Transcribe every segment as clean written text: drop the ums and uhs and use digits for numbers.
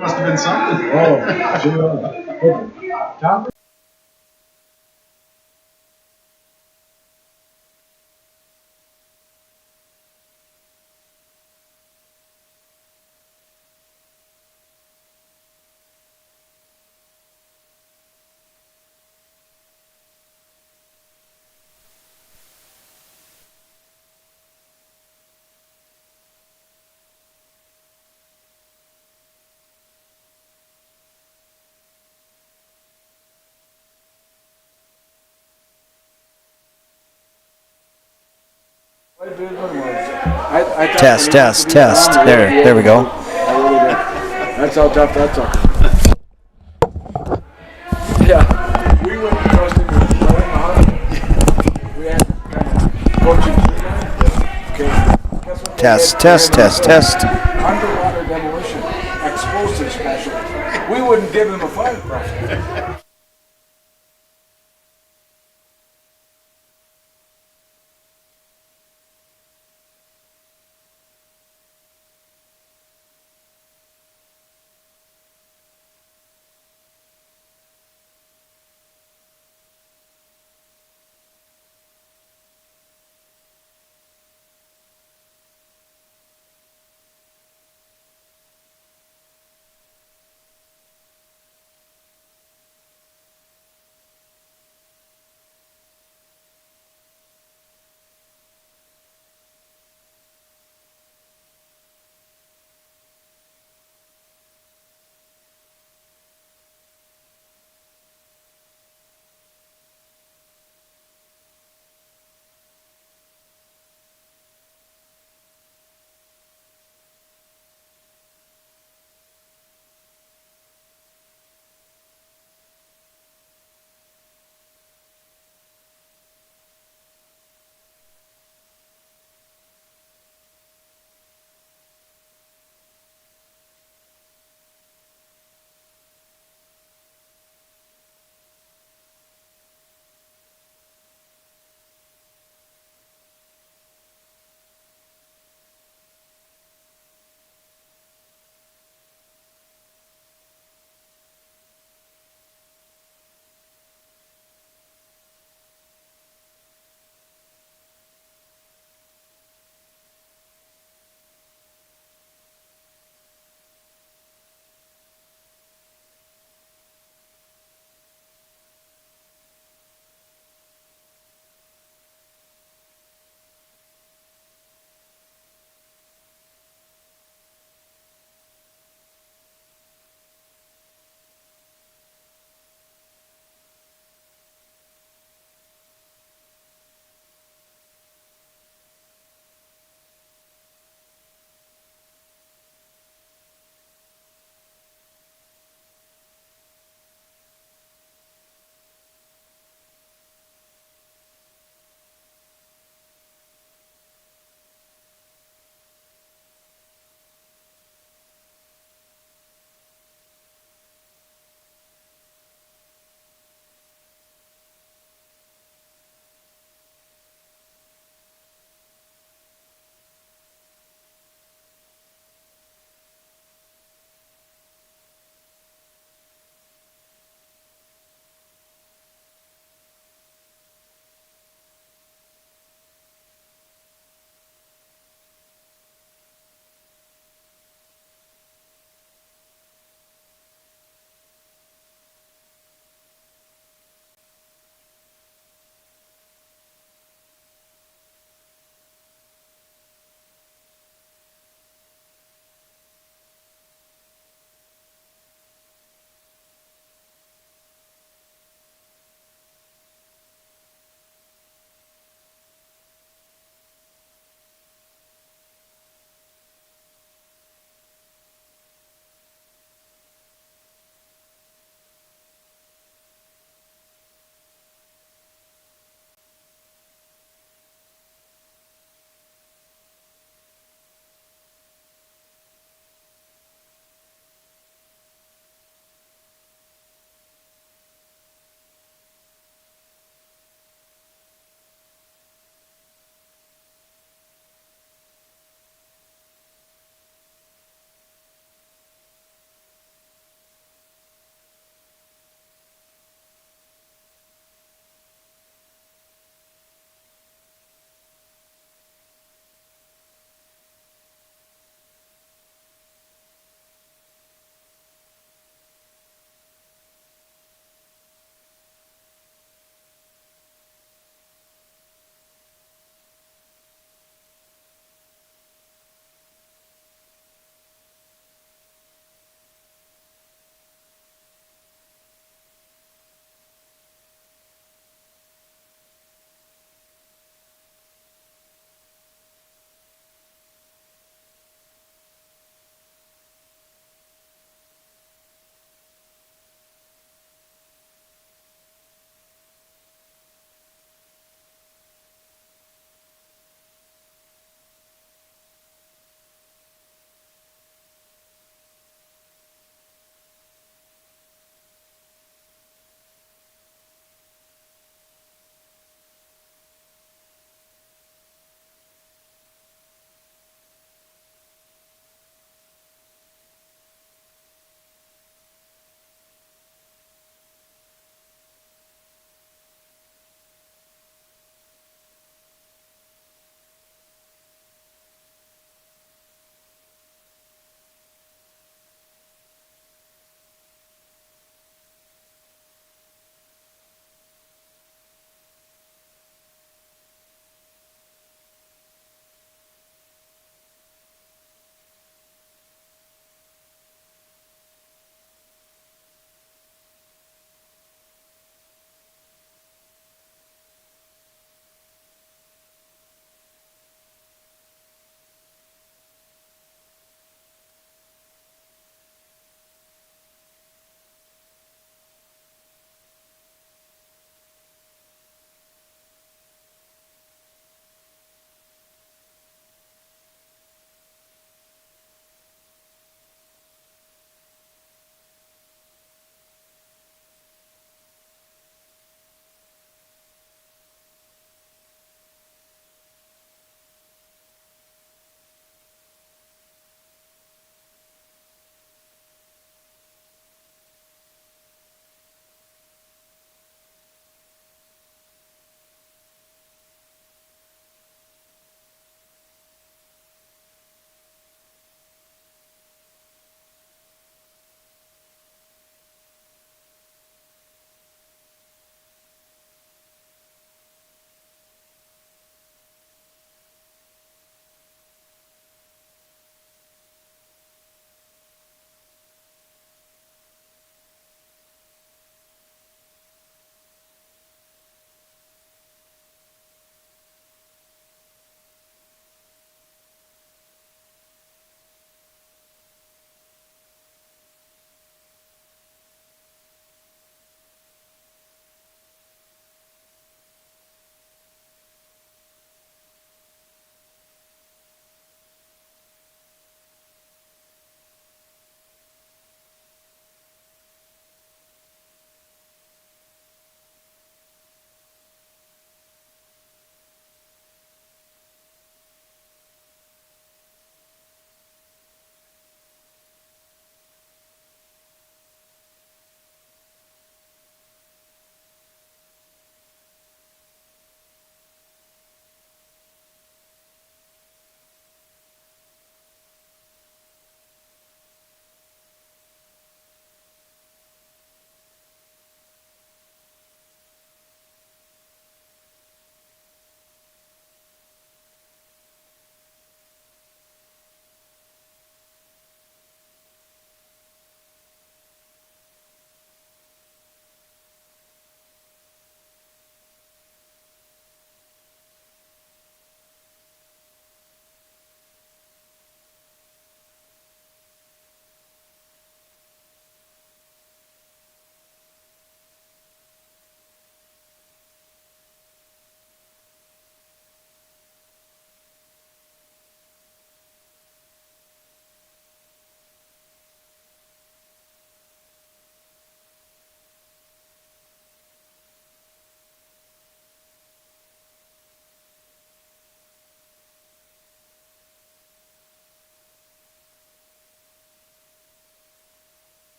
Must have been something. Tom? Test. There we go. That's how tough that's up. Yeah, we wouldn't trust him with we had kind of coaching. Okay. Test. Underwater demolition, explosive specialist. We wouldn't give him a fire pressure.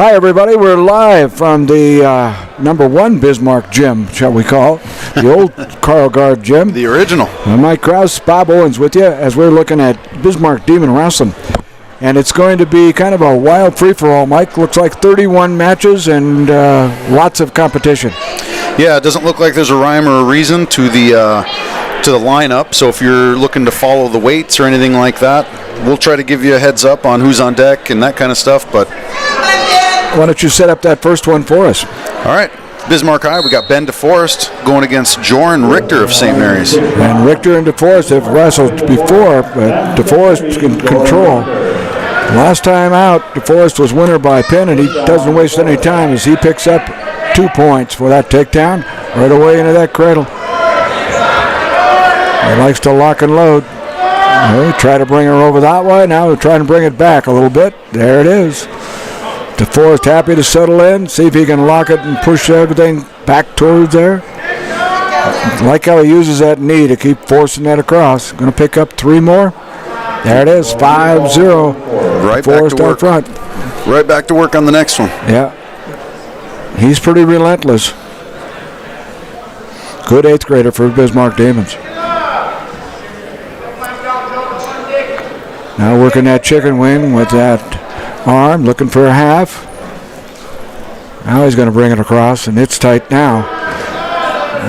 Hi, everybody. We're live from the number 1 Bismarck gym, shall we call it, the old Carl Guard gym. The original. Mike Krause, Bob Owens with you as we're looking at Bismarck Demon Wrestling. And it's going to be kind of a wild free-for-all, Mike. Looks like 31 matches and lots of competition. Yeah, it doesn't look like there's a rhyme or a reason to the lineup. So if you're looking to follow the weights or anything like that, we'll try to give you a heads up on who's on deck and that kind of stuff. But why don't you set up that first one for us? All right. Bismarck High, we got Ben DeForest going against Jaren Richter of St. Mary's. And Richter and DeForest have wrestled before, but DeForest in control. Last time out, DeForest was winner by pin, and he doesn't waste any time as he picks up 2 points for that takedown right away into that cradle. He likes to lock and load. Well, try to bring her over that way. Now we're trying to bring it back a little bit. There it is. DeForest happy to settle in, see if he can lock it and push everything back towards there. I like how he uses that knee to keep forcing that across. Going to pick up 3 more. There it is, 5-0. Right back to work. Front. Right back to work on the next one. Yeah. He's pretty relentless. Good 8th grader for Bismarck Demons. Now working that chicken wing with that arm, looking for a half. Now he's going to bring it across, and it's tight now.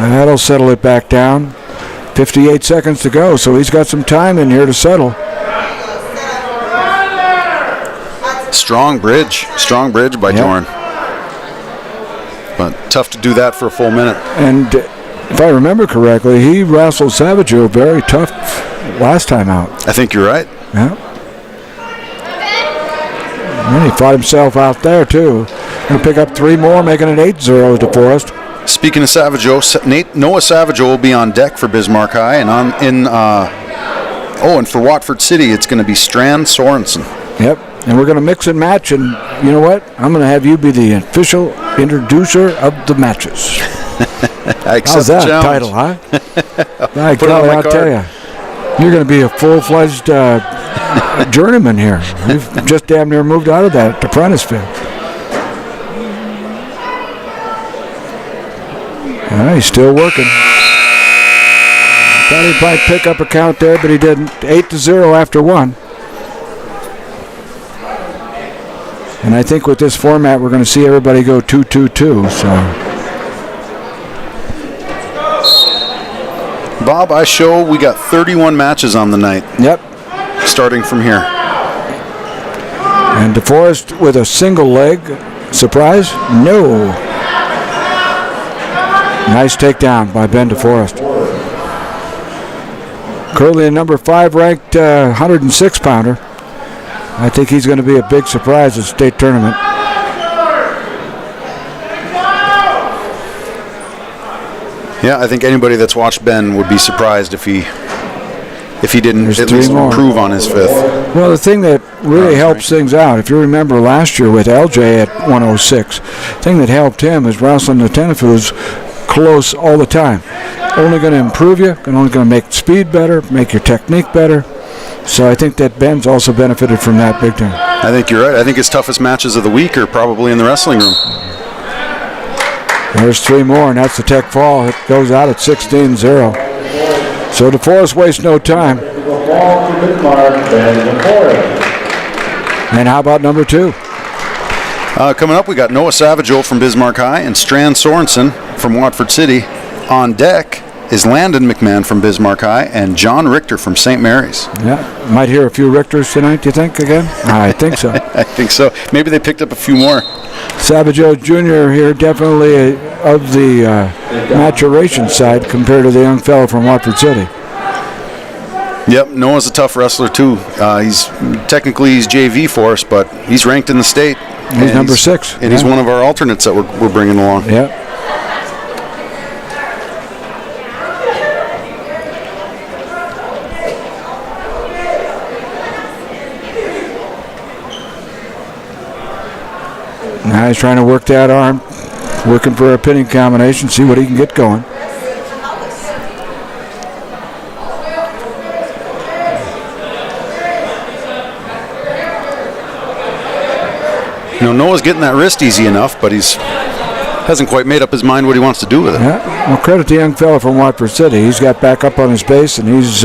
That'll settle it back down. 58 seconds to go, so he's got some time in here to settle. Strong bridge by Joran. But tough to do that for a full minute. And if I remember correctly, he wrestled Savaggio very tough last time out. I think you're right. Yeah. And he fought himself out there, too. Going to pick up 3 more, making it 8-0 to Forrest. Speaking of Savaggio, Noah Savaggio will be on deck for Bismarck High, and and for Watford City, it's going to be Strand Sorensen. Yep, and we're going to mix and match, and you know what? I'm going to have you be the official introducer of the matches. I accept How's that the challenge. title, huh? By Put it on golly, my I'll card. tell you, you're going to be a full-fledged journeyman here. We've just damn near moved out of that apprentice field. He's still working. Thought he might pick up a count there, but he didn't. 8-0 after 1. And I think with this format, we're going to see everybody go 2-2-2. So, Bob, I show we got 31 matches on the night. yep. Starting from here. And DeForest with a single leg. Surprise? No. Nice takedown by Ben DeForest. Currently a number 5 ranked 106-pounder. I think he's going to be a big surprise at state tournament. Yeah, I think anybody that's watched Ben would be surprised if he didn't There's at 3 least more. improve on his 5th. Well, the thing that really helps things out, if you remember last year with LJ at 106, the thing that helped him is wrestling the tennis was close all the time. Only going to improve you, only going to make speed better, make your technique better. So I think that Ben's also benefited from that big time. I think you're right. I think his toughest matches of the week are probably in the wrestling room. There's 3 more, and that's the tech fall. It goes out at 16-0. So DeForest wastes no time. And how about number 2? Coming up, we got Noah Savaggio from Bismarck High and Strand Sorensen from Watford City. On deck is Landon McMahon from Bismarck High and John Richter from St. Mary's. Yeah, might hear a few Richters tonight, do you think, again? I think so. I think so. Maybe they picked up a few more. Savaggio Jr. here, definitely of the maturation side compared to the young fellow from Watford City. Yep, Noah's a tough wrestler too. He's JV for us, but he's ranked in the state. He's number 6. And he's one of our alternates that we're bringing along. Yeah. Now he's trying to work that arm, working for a pinning combination, see what he can get going. Noah's getting that wrist easy enough, but he's hasn't quite made up his mind what he wants to do with it. Yeah. Well, credit the young fella from Watford City. He's got back up on his base, and he's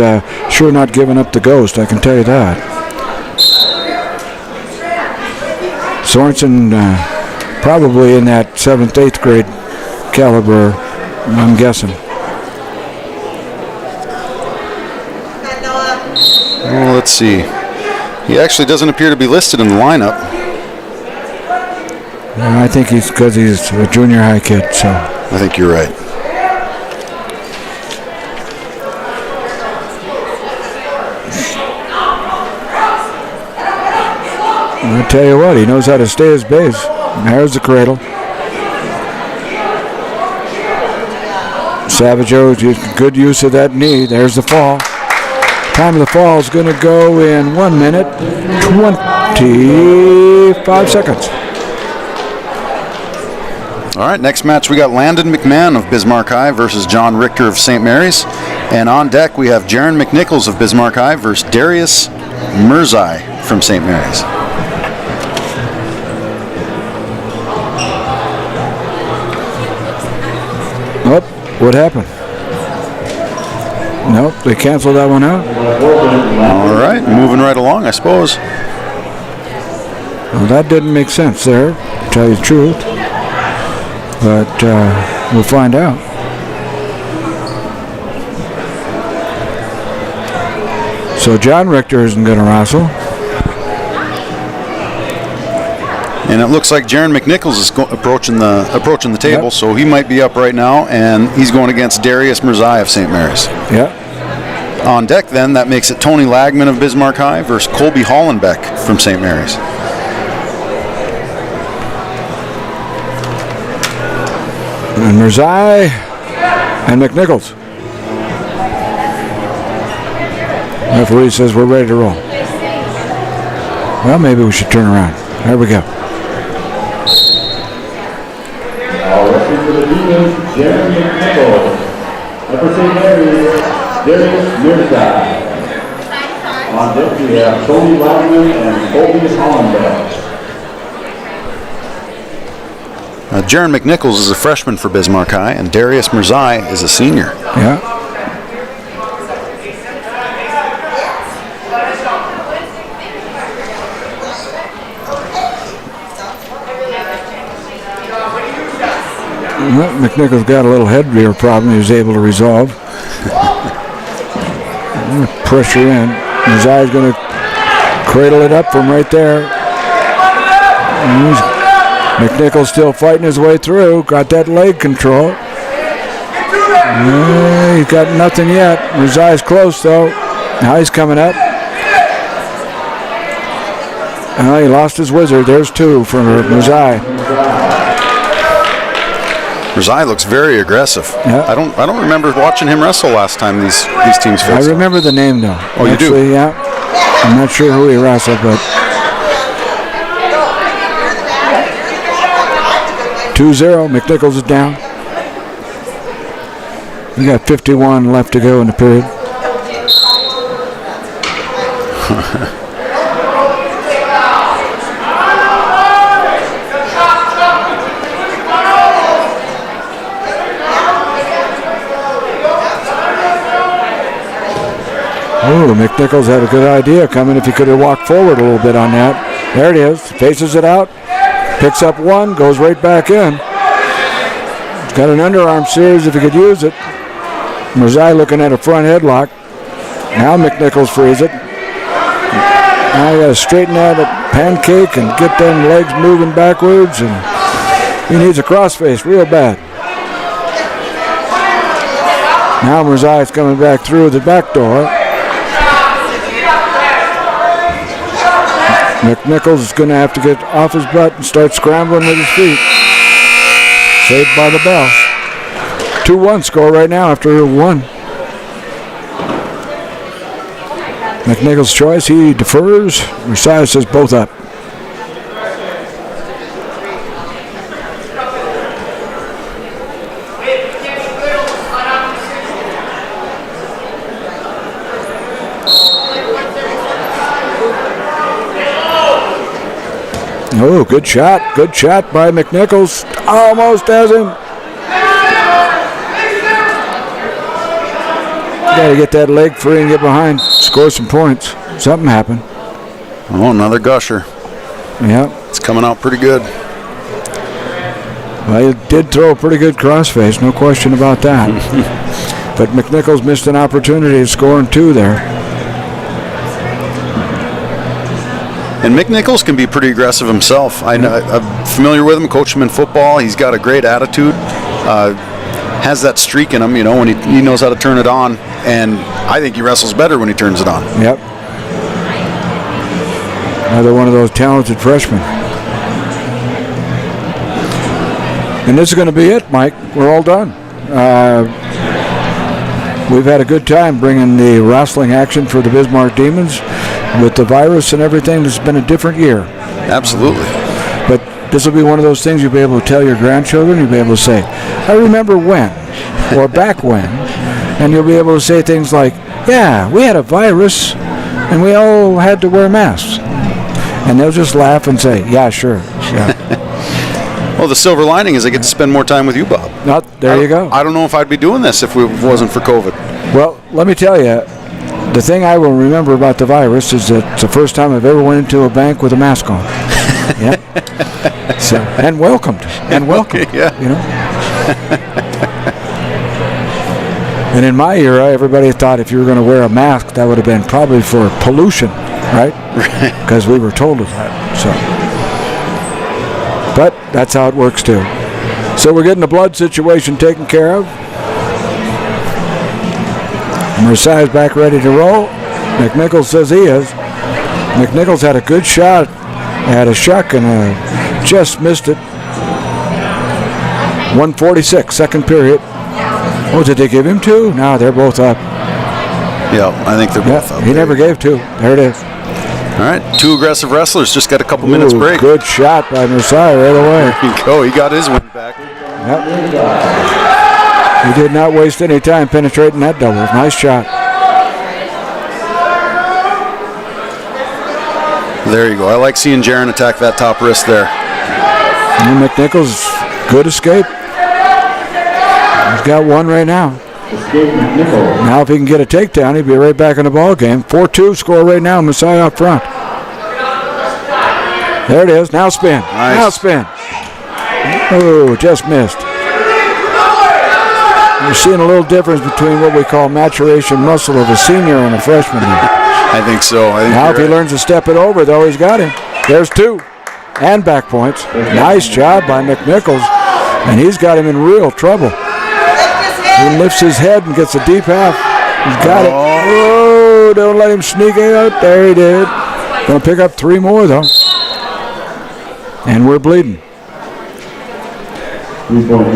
sure not giving up the ghost, I can tell you that. Sorensen probably in that 7th, 8th grade caliber, I'm guessing. Well, let's see. He actually doesn't appear to be listed in the lineup. And I think he's because he's a junior high kid, so. I think you're right. I'll tell you what, he knows how to stay his base. There's the cradle. Savageau, good use of that knee. There's the fall. Time of the fall is going to go in 1 minute, 25 seconds. All right, next match we got Landon McMahon of Bismarck High versus John Richter of St. Mary's. And on deck we have Jaren McNichols of Bismarck High versus Darius Mirzai from St. Mary's. Oh, what happened? Nope, they canceled that one out. All right, moving right along, I suppose. Well, that didn't make sense there, to tell you the truth. But we'll find out. So John Richter isn't going to wrestle. And it looks like Jaren McNichols is approaching the table, Yep. so he might be up right now, and he's going against Darius Mirzai of St. Mary's. Yep. On deck then, that makes it Tony Lagman of Bismarck High versus Colby Hollenbeck from St. Mary's. And Mirzai and McNichols. Referee says we're ready to roll. Well, maybe we should turn around. There we go. Our referee for the defense, Jaren McNichols. For St. Mary's, Darius Mirzai. On deck we have Tony Lagman and Colby Hollenbeck. Jaren McNichols is a freshman for Bismarck High, and Darius Mirzai is a senior. Yeah. Well, McNichols got a little head rear problem he was able to resolve. Pressure in. Mirzai's going to cradle it up from right there. McNichols still fighting his way through. Got that leg control. He's got nothing yet. Mirzai's close though. Now he's coming up. He lost his wizard. There's two from Mirzai. Mirzai looks very aggressive. Yeah. I don't remember watching him wrestle last time these teams faced. I remember the name though. Oh, you do? Yeah. I'm not sure who he wrestled, but 2-0. McNichols is down. We got 51 left to go in the period. Oh, McNichols had a good idea coming if he could have walked forward a little bit on that. There it is. Faces it out. Picks up one. Goes right back in. He's got an underarm series if he could use it. Mirzai looking at a front headlock. Now McNichols frees it. Now you got to straighten out a pancake and get them legs moving backwards. And he needs a crossface real bad. Now Mirzai's coming back through the back door. McNichols is going to have to get off his butt and start scrambling with his feet. Saved by the bell. 2-1 score right now after one. McNichols' choice, he defers. Mirzai says both up. Oh, good shot. Good shot by McNichols. Almost has him. Got to get that leg free and get behind. Score some points. Something happened. Oh, another gusher. Yeah. It's coming out pretty good. Well, he did throw a pretty good crossface, no question about that. But McNichols missed an opportunity of scoring 2 there. And McNichols can be pretty aggressive himself. I'm familiar with him, coached him in football. He's got a great attitude. Has that streak in him, when he knows how to turn it on. And I think he wrestles better when he turns it on. Yep. Another one of those talented freshmen. And this is going to be it, Mike. We're all done. We've had a good time bringing the wrestling action for the Bismarck Demons. With the virus and everything, it's been a different year. Absolutely. But this will be one of those things you'll be able to tell your grandchildren. You'll be able to say, I remember when, or back when. And you'll be able to say things like, yeah, we had a virus, and we all had to wear masks. And they'll just laugh and say, yeah, sure. Yeah. Well, the silver lining is I get to spend more time with you, Bob. There you go. I don't know if I'd be doing this if it wasn't for COVID. Well, let me tell you, the thing I will remember about the virus is that it's the first time I've ever went into a bank with a mask on. Yeah. So, and welcomed. Yeah. And in my era, everybody thought if you were going to wear a mask, that would have been probably for pollution, right? Because we were told of that. So, but that's how it works too. So we're getting the blood situation taken care of. Mercia's back ready to roll. McNichols says he is. McNichols had a good shot at a shuck and just missed it. 1:46, second period. Oh, did they give him 2? No, they're both up. Yeah, I think they're both up. He never gave 2. There it is. All right, 2 aggressive wrestlers. Just got a couple minutes break. Good shot by Mercia right away. There you go. He got his win back. Yep. He did not waste any time penetrating that double. Nice shot. There you go. I like seeing Jaren attack that top wrist there. And McNichols, good escape. He's got 1 right now. Now if he can get a takedown, he'll be right back in the ball game. 4-2 score right now. Mercia up front. There it is. Now spin. Nice. Now spin. Oh, just missed. You're seeing a little difference between what we call maturation muscle of a senior and a freshman. I think so. Now if he learns to step it over, though, he's got him. There's 2. And back points. Nice job by McNichols. And he's got him in real trouble. He lifts his head and gets a deep half. He's got it. Oh, don't let him sneak out. There he did. Going to pick up 3 more, though. And we're bleeding.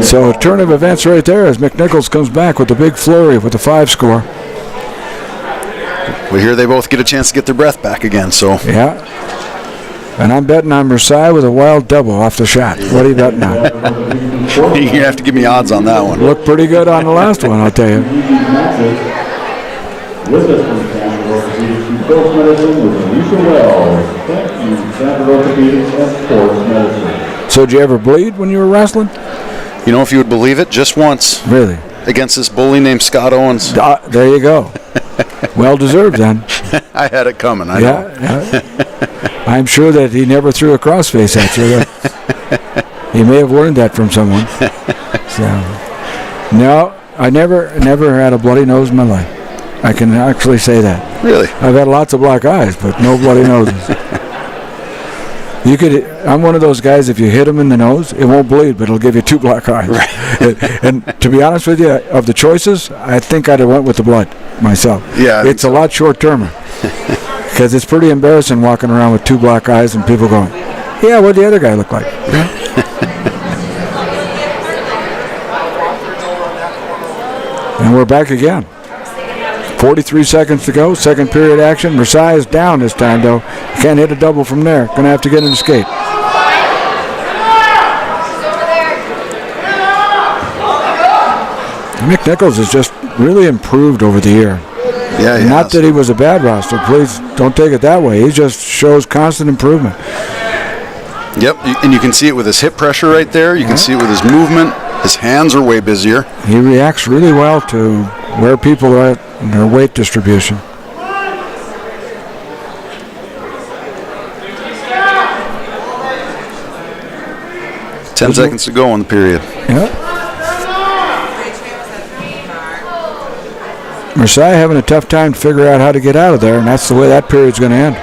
So a turn of events right there as McNichols comes back with the big flurry with the 5 score. We hear they both get a chance to get their breath back again. So yeah. And I'm betting on Mercia with a wild double off the shot. What are you betting on? you have to give me odds on that one. Looked pretty good on the last one, I'll tell you. With us from Canada, Sports Medicine with Alicia Wells. Thank you, Canada Orthopedics and Sports Medicine. So did you ever bleed when you were wrestling? You know, if you would believe it, just once. Really? Against this bully named Scott Owens. There you go. Well deserved then. I had it coming, I know. Yeah. I'm sure that he never threw a crossface at you. He may have learned that from someone. So, no, I never had a bloody nose in my life. I can actually say that. Really? I've had lots of black eyes, but no bloody noses. I'm one of those guys, if you hit him in the nose, it won't bleed, but it'll give you 2 black eyes. Right. and to be honest with you, of the choices, I think I'd have went with the blood myself. Yeah. It's a lot short-termer. Because it's pretty embarrassing walking around with 2 black eyes and people going, yeah, what'd the other guy look like? And we're back again. 43 seconds to go, second period action. Mercia is down this time, though. Can't hit a double from there. Going to have to get an escape. McNichols has just really improved over the year. Yeah, he Not has. that he was a bad roster. Please don't take it that way. He just shows constant improvement. Yep, and you can see it with his hip pressure right there. You can see it with his movement. His hands are way busier. He reacts really well to where people are at in their weight distribution. Ten seconds to go in the period. Yep. Marseille having a tough time to figure out how to get out of there, and that's the way that period's going to end.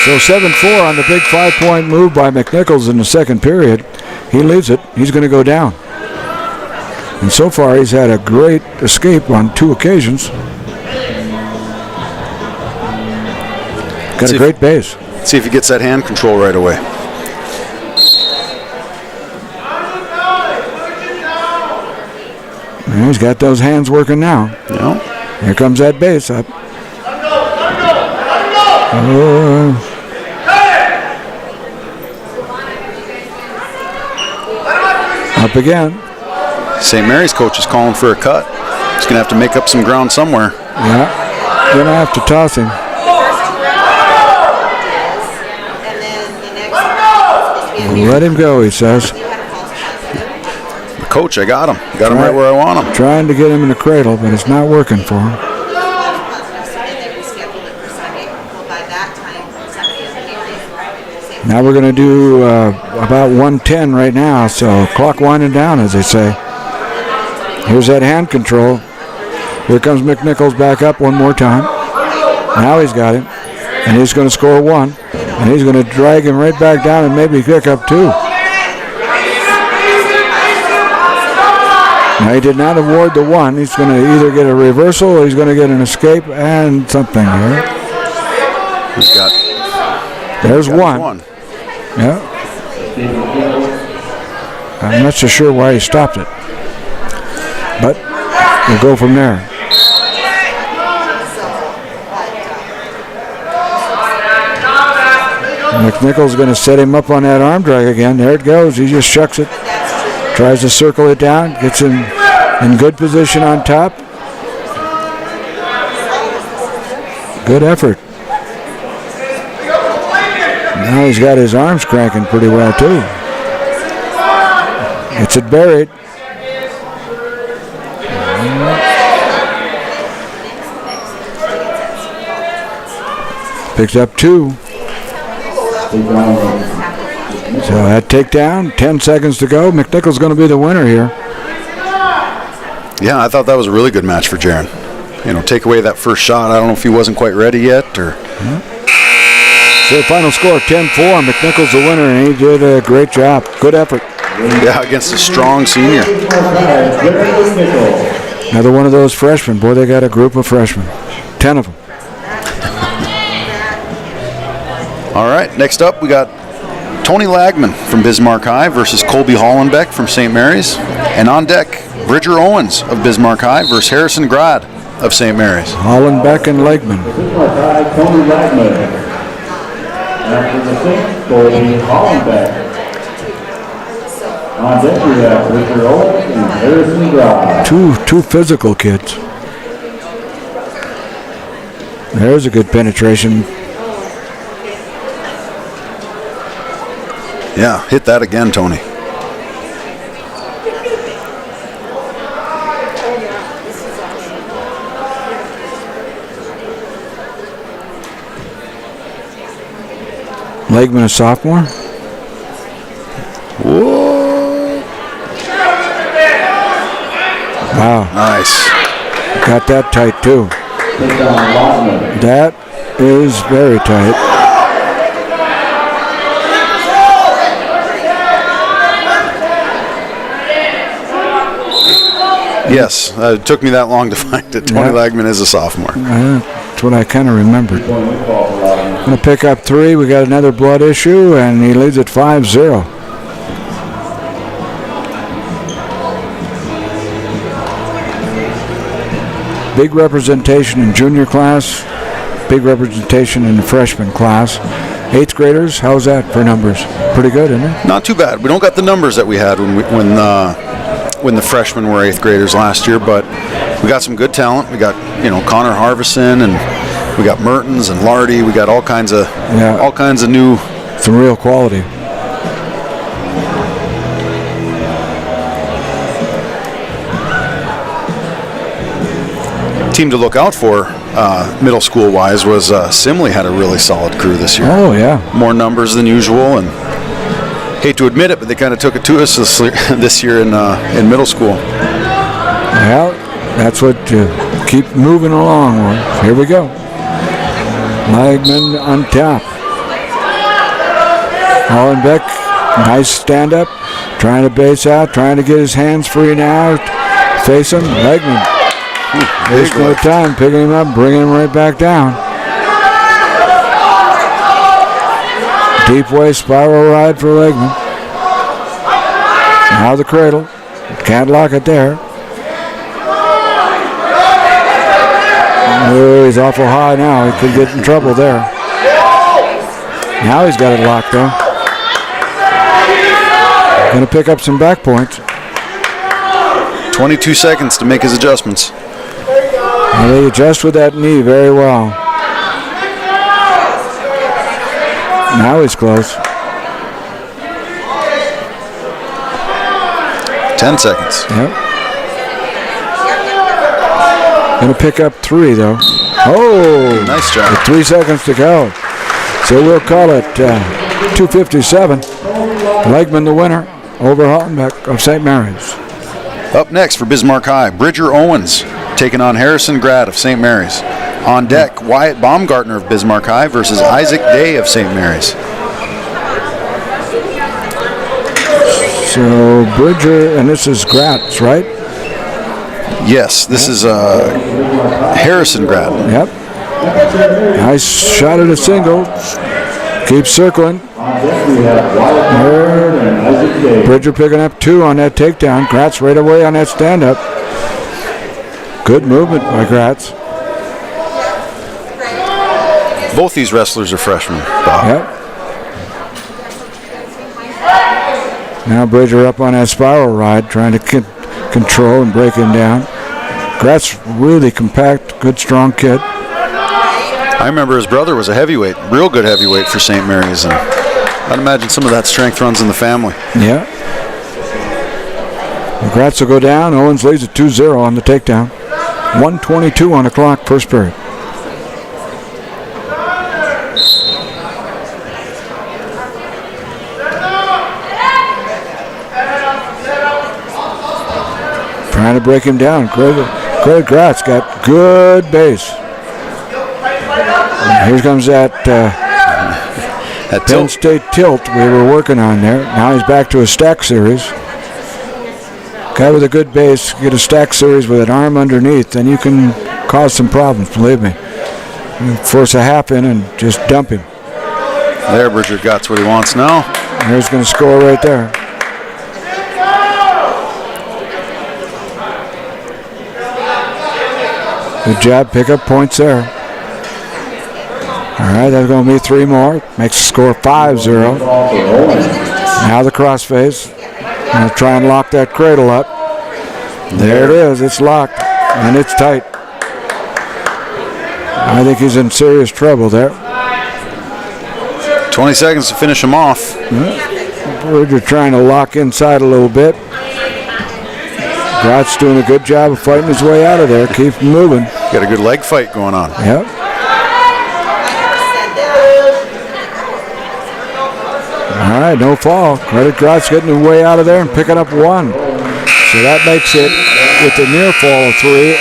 So 7-4 on the big 5-point move by McNichols in the second period. He leads it. He's going to go down. And so far, he's had a great escape on 2 occasions. Got a great base. See if he gets that hand control right away. And he's got those hands working now. Yeah. Here comes that base up. Up again. St. Mary's coach is calling for a cut. He's going to have to make up some ground somewhere. Yeah, going to have to toss him. Let him go, he says. Coach, I got him. Got him right where I want him. Trying to get him in the cradle, but it's not working for him. Now we're going to do about 110 right now, so clock winding down, as they say. Here's that hand control. Here comes McNichols back up one more time. Now he's got him, and he's going to score 1, and he's going to drag him right back down and maybe pick up 2. Now he did not award the 1. He's going to either get a reversal or he's going to get an escape and something here. There's 1. Yeah. I'm not so sure why he stopped it. But we'll go from there. McNichols going to set him up on that arm drag again. There it goes. He just shucks it. Tries to circle it down. Gets him in good position on top. Good effort. Now he's got his arms cranking pretty well too. Gets it buried. Picks up 2. So that takedown, 10 seconds to go. McNichols going to be the winner here. Yeah, I thought that was a really good match for Jaren. You know, take away that first shot. I don't know if he wasn't quite ready yet or... So the final score, 10-4. McNichols the winner, and he did a great job. Good effort. Yeah, against a strong senior. Another one of those freshmen. Boy, they got a group of freshmen. 10 of them. All right, next up we got Tony Lagman from Bismarck High versus Colby Hollenbeck from St. Mary's. And on deck, Bridger Owens of Bismarck High versus Harrison Grad of St. Mary's. Hollenbeck and Lagman. Bismarck High, Tony Lagman. After the Saints, Colton Ireland. On deck we have Bridger Owens and Harrison Grad. Two physical kids. There's a good penetration. Yeah, hit that again, Tony. Lagman a sophomore. Whoa. Wow. Nice. Got that tight too. That is very tight. Yes, it took me that long to find it. Tony Lagman is a sophomore. That's what I kind of remembered. Going to pick up 3. We got another blood issue, and he leads at 5-0. Big representation in junior class. Big representation in the freshman class. 8th graders, how's that for numbers? Pretty good, isn't it? Not too bad. We don't got the numbers that we had when the freshmen were 8th graders last year, but we got some good talent. We got, Connor Harveston and We got Mertens and Lardy. We got all kinds of new. Some real quality. Team to look out for middle school wise was Simley had a really solid crew this year. Oh yeah, more numbers than usual, and hate to admit it, but they kind of took it to us this year in middle school. Well, that's what keep moving along with. Here we go. Lagman on top. Hollenbeck, nice stand up, trying to base out, trying to get his hands free now. Face him, Lagman. There's no time, picking him up, bringing him right back down. Deep waist spiral ride for Lagman. Now the cradle. Can't lock it there. Oh, he's awful high now. He could get in trouble there. Now he's got it locked though. Going to pick up some back points. 22 seconds to make his adjustments. Well, they adjust with that knee very well. Now he's close. 10 seconds. Yep. Going to pick up 3 though. Oh! Nice job. With 3 seconds to go. So we'll call it 2:57. Lagman the winner over Hollenbeck of St. Mary's. Up next for Bismarck High, Bridger Owens taking on Harrison Grad of St. Mary's. On deck, Wyatt Baumgartner of Bismarck High versus Isaac Day of St. Mary's. So Bridger, and this is Gratz, right? Yes, this is Harrison Grad. Yep. Nice shot at a single. Keeps circling. Bridger picking up 2 on that takedown. Gratz right away on that stand-up. Good movement by Gratz. Both these wrestlers are freshmen, Bob. Yep. Now Bridger up on that spiral ride, trying to control and break him down. Gratz really compact, good, strong kid. I remember his brother was a heavyweight, real good heavyweight for St. Mary's, and I'd imagine some of that strength runs in the family. Yeah. Gratz will go down. Owens leads at 2-0 on the takedown. 1:22 on the clock, first period. Trying to break him down. Greg Gratz got good base. And here comes that Penn State tilt we were working on there. Now he's back to a stack series. Guy with a good base, get a stack series with an arm underneath, then you can cause some problems, believe me. You force a half in and just dump him. There, Bridger got what he wants now. Here's going to score right there. Good job, pick up points there. All right, that's going to be 3 more. Makes the score 5-0. Now the crossface. Going to try and lock that cradle up. There it is. It's locked, and it's tight. I think he's in serious trouble there. 20 seconds to finish him off. Bridger trying to lock inside a little bit. Gratz doing a good job of fighting his way out of there. Keep moving. Got a good leg fight going on. Yep. All right, no fall. Credit Gratz getting his way out of there and picking up 1. So that makes it, with the near fall of 3,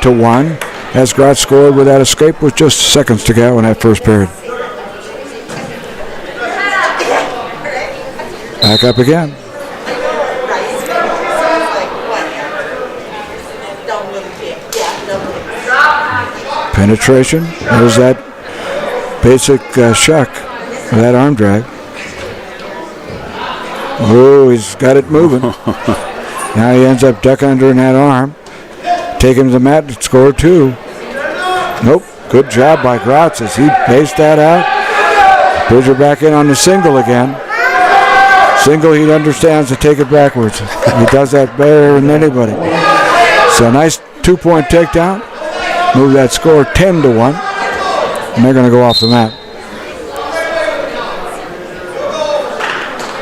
8-1, as Gratz scored with that escape with just seconds to go in that first period. Back up again. Penetration. There's that basic shuck with that arm drag. Oh, he's got it moving. Now he ends up ducking under in that arm. Take him to the mat and score 2. Nope. Good job by Gratz as he paced that out. Bridger back in on the single again. Single, he understands to take it backwards. He does that better than anybody. So nice 2-point takedown. Move that score 10-1. and they're going to go off the mat.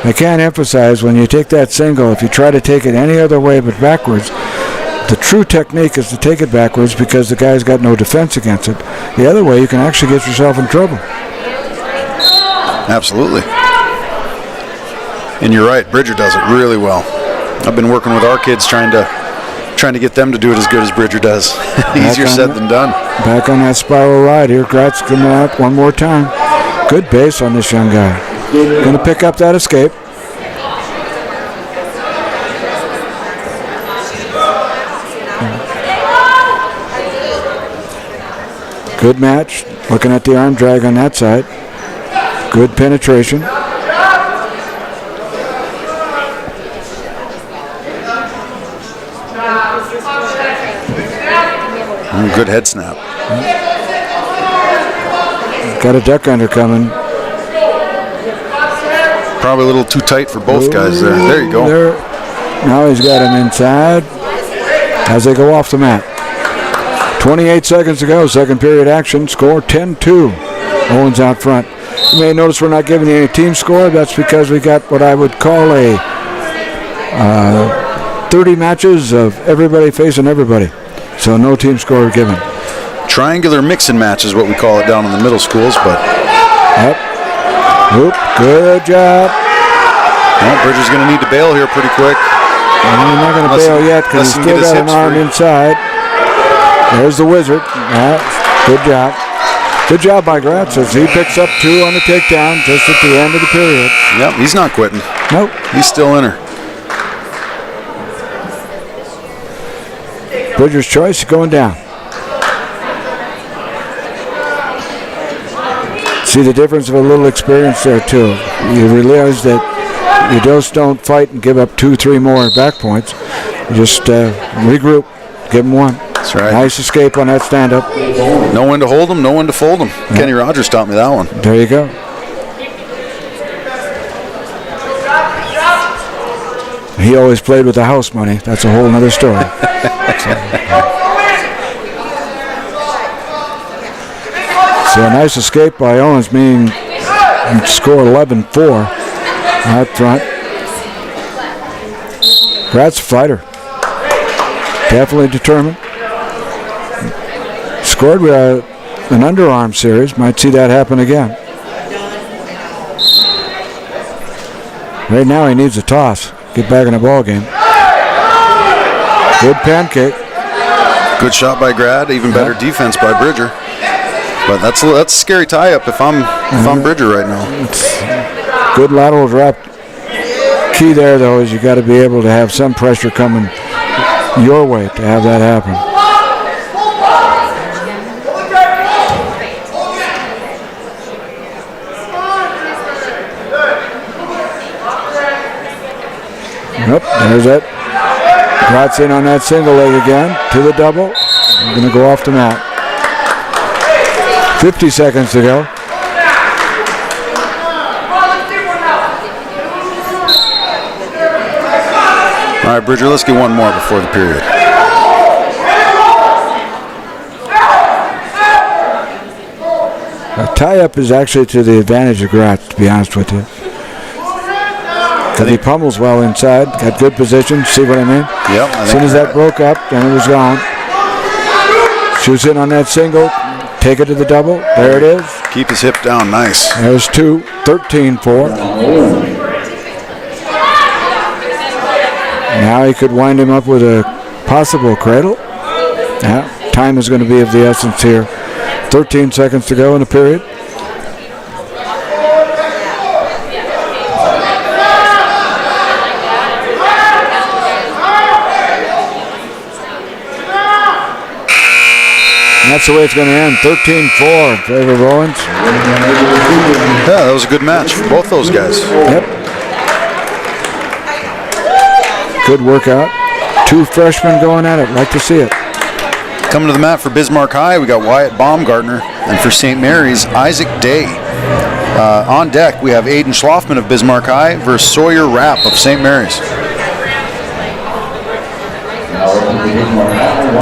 I can't emphasize when you take that single, if you try to take it any other way but backwards, the true technique is to take it backwards because the guy's got no defense against it. The other way, you can actually get yourself in trouble. Absolutely. And you're right, Bridger does it really well. I've been working with our kids trying to get them to do it as good as Bridger does. Easier said than done. Back on that spiral ride here. Gratz coming out one more time. Good base on this young guy. Going to pick up that escape. Good match. Looking at the arm drag on that side. Good penetration. Good head snap. Got a duck under coming. Probably a little too tight for both guys there. There you go. Now he's got him inside as they go off the mat. 28 seconds to go. Second period action. Score 10-2. Owens out front. You may notice we're not giving you any team score. That's because we got what I would call a 30 matches of everybody facing everybody. So no team score given. Triangular mix and match is what we call it down in the middle schools, but. Yep. Oop, good job. Well, Bridger's going to need to bail here pretty quick. He's not going to bail yet because he's still got an arm inside. There's the wizard. Good job. Good job by Gratz as he picks up 2 on the takedown just at the end of the period. Yep, he's not quitting. Nope. He's still in her. Bridger's choice going down. See the difference of a little experience there too. You realize that you just don't fight and give up 2-3 more back points. You just regroup, give them one. That's right. Nice escape on that stand-up. Know when to hold them, know when to fold them. Yep. Kenny Rogers taught me that one. There you go. He always played with the house money. That's a whole other story. So a nice escape by Owens, meaning score 11-4 out front. Gratz fighter. Definitely determined. Scored an underarm series. Might see that happen again. Right now he needs a toss. Get back in the ball game. Good pancake. Good shot by Grad. Even better defense by Bridger. But that's a scary tie-up if I'm Bridger right now. Good lateral drop. Key there though is you got to be able to have some pressure coming your way to have that happen. Yep, there's that. Gratz in on that single leg again to the double. We're going to go off the mat. 50 seconds to go. All right, Bridger, let's get one more before the period. A tie-up is actually to the advantage of Gratz, to be honest with you. Because he pummels well inside, got good position, see what I mean? Yep. As soon as that broke up, then it was gone. Shoots in on that single, take it to the double, there it is. Keep his hip down, nice. There's 2, 13-4. Now he could wind him up with a possible cradle. Yeah, time is going to be of the essence here. 13 seconds to go in the period. And that's the way it's going to end. 13-4 in favor of Owens. Yeah, that was a good match for both those guys. Yep. Good workout. 2 freshmen going at it. Like to see it. Coming to the mat for Bismarck High, we got Wyatt Baumgartner, and for St. Mary's, Isaac Day. On deck, we have Aidan Schlafmann of Bismarck High versus Sawyer Rapp of St. Mary's.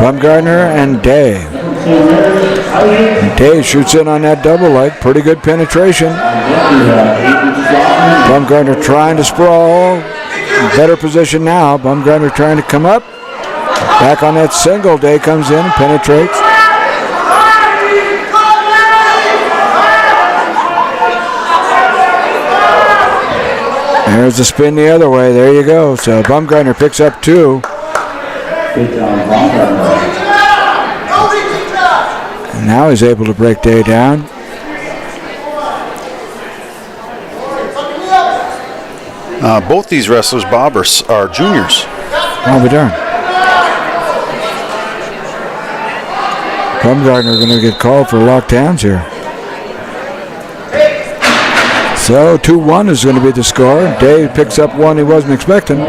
Baumgartner and Day. And Day shoots in on that double leg. Pretty good penetration. Baumgartner trying to sprawl. Better position now. Baumgartner trying to come up. Back on that single. Day comes in and penetrates. There's the spin the other way. There you go. So Baumgartner picks up 2. And now he's able to break Day down. Both these wrestlers, Bob, are juniors. I'll be darned. Baumgartner going to get called for locked hands here. So 2-1 is going to be the score. Day picks up 1 he wasn't expecting.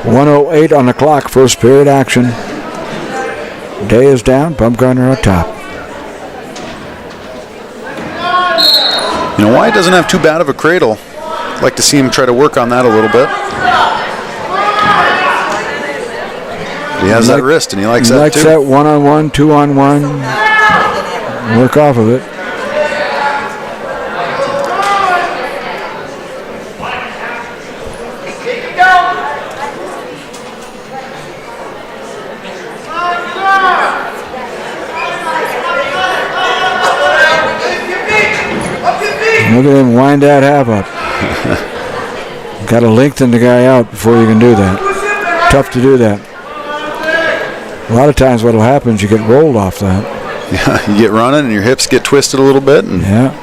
1:08 on the clock, first period action. Day is down, Baumgartner up top. You know, Wyatt doesn't have too bad of a cradle. I'd like to see him try to work on that a little bit. He has that wrist, and he likes that too. He likes that 1-on-1, 2-on-1. Work off of it. Look at him wind that half up. Got to lengthen the guy out before you can do that. Tough to do that. A lot of times what will happen is you get rolled off that. Yeah, you get running and your hips get twisted a little bit. And yeah.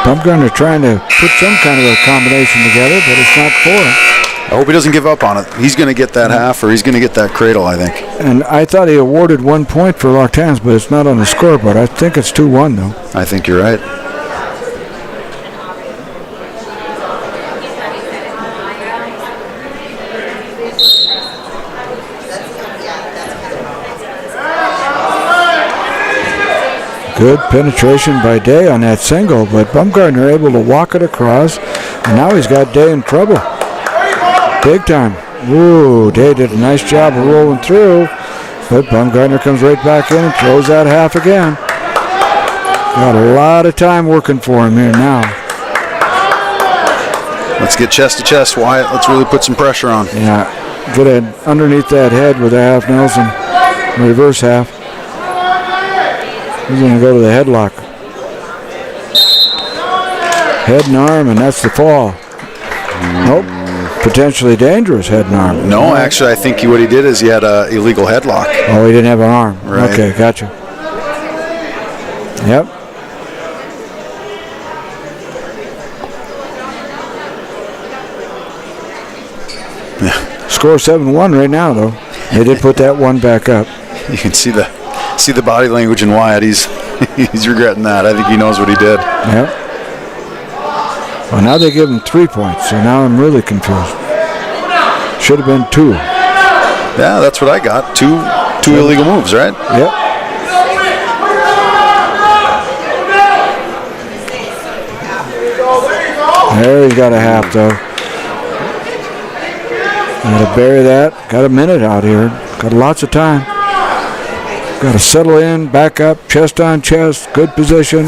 Baumgartner trying to put some kind of a combination together, but it's not for him. I hope he doesn't give up on it. He's going to get that half, or he's going to get that cradle, I think. And I thought he awarded 1 point for locked hands, but it's not on the scoreboard. I think it's 2-1, though. I think you're right. Good penetration by Day on that single, but Baumgartner able to walk it across, and now he's got Day in trouble. Big time. Ooh, Day did a nice job of rolling through, but Baumgartner comes right back in and throws that half again. Got a lot of time working for him here now. Let's get chest to chest, Wyatt. Let's really put some pressure on. Yeah, get it underneath that head with a half Nelson, reverse half. He's going to go to the headlock. Head and arm, and that's the fall. Nope. Potentially dangerous head and arm. No, actually, I think what he did is he had an illegal headlock. Oh, he didn't have an arm. Right. Okay, gotcha. Yep. Yeah. Score 7-1 right now, though. They did put that one back up. You can see the body language in Wyatt. He's regretting that. I think he knows what he did. Yep. Well, now they give him 3 points, so now I'm really confused. Should have been 2. Yeah, that's what I got. Two illegal moves, right? Yep. There he's got a half, though. Got to bury that. Got a minute out here. Got lots of time. Got to settle in, back up, chest on chest, good position,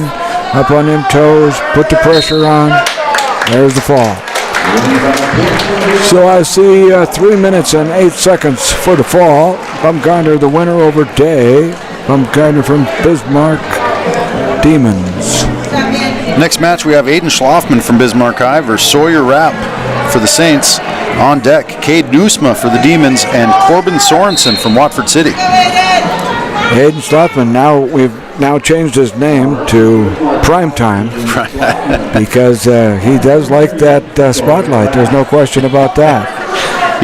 up on them toes, put the pressure on. There's the fall. So I see 3 minutes and 8 seconds for the fall. Baumgartner the winner over Day. Baumgartner from Bismarck Demons. Next match we have Aidan Schlafmann from Bismarck High versus Sawyer Rapp for the Saints. On deck, Cade Nusma for the Demons and Corbin Sorensen from Watford City. Aidan Schlafmann, we've now changed his name to Primetime because he does like that spotlight. There's no question about that.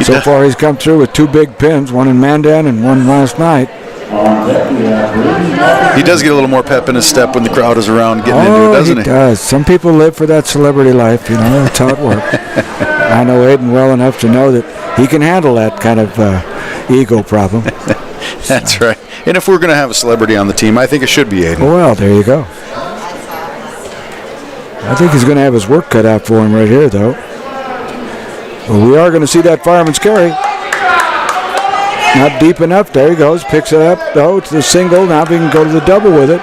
So far he's come through with 2 big pins, one in Mandan and one last night. On deck, we have Braden Halverson. He does get a little more pep in his step when the crowd is around getting into it, doesn't he? He does. Some people live for that celebrity life, you know, that's how it works. I know Aidan well enough to know that he can handle that kind of ego problem. That's right. And if we're going to have a celebrity on the team, I think it should be Aidan. Well, there you go. I think he's going to have his work cut out for him right here, though. But we are going to see that fireman's carry. Not deep enough. There he goes. Picks it up, though, to the single. Now we can go to the double with it.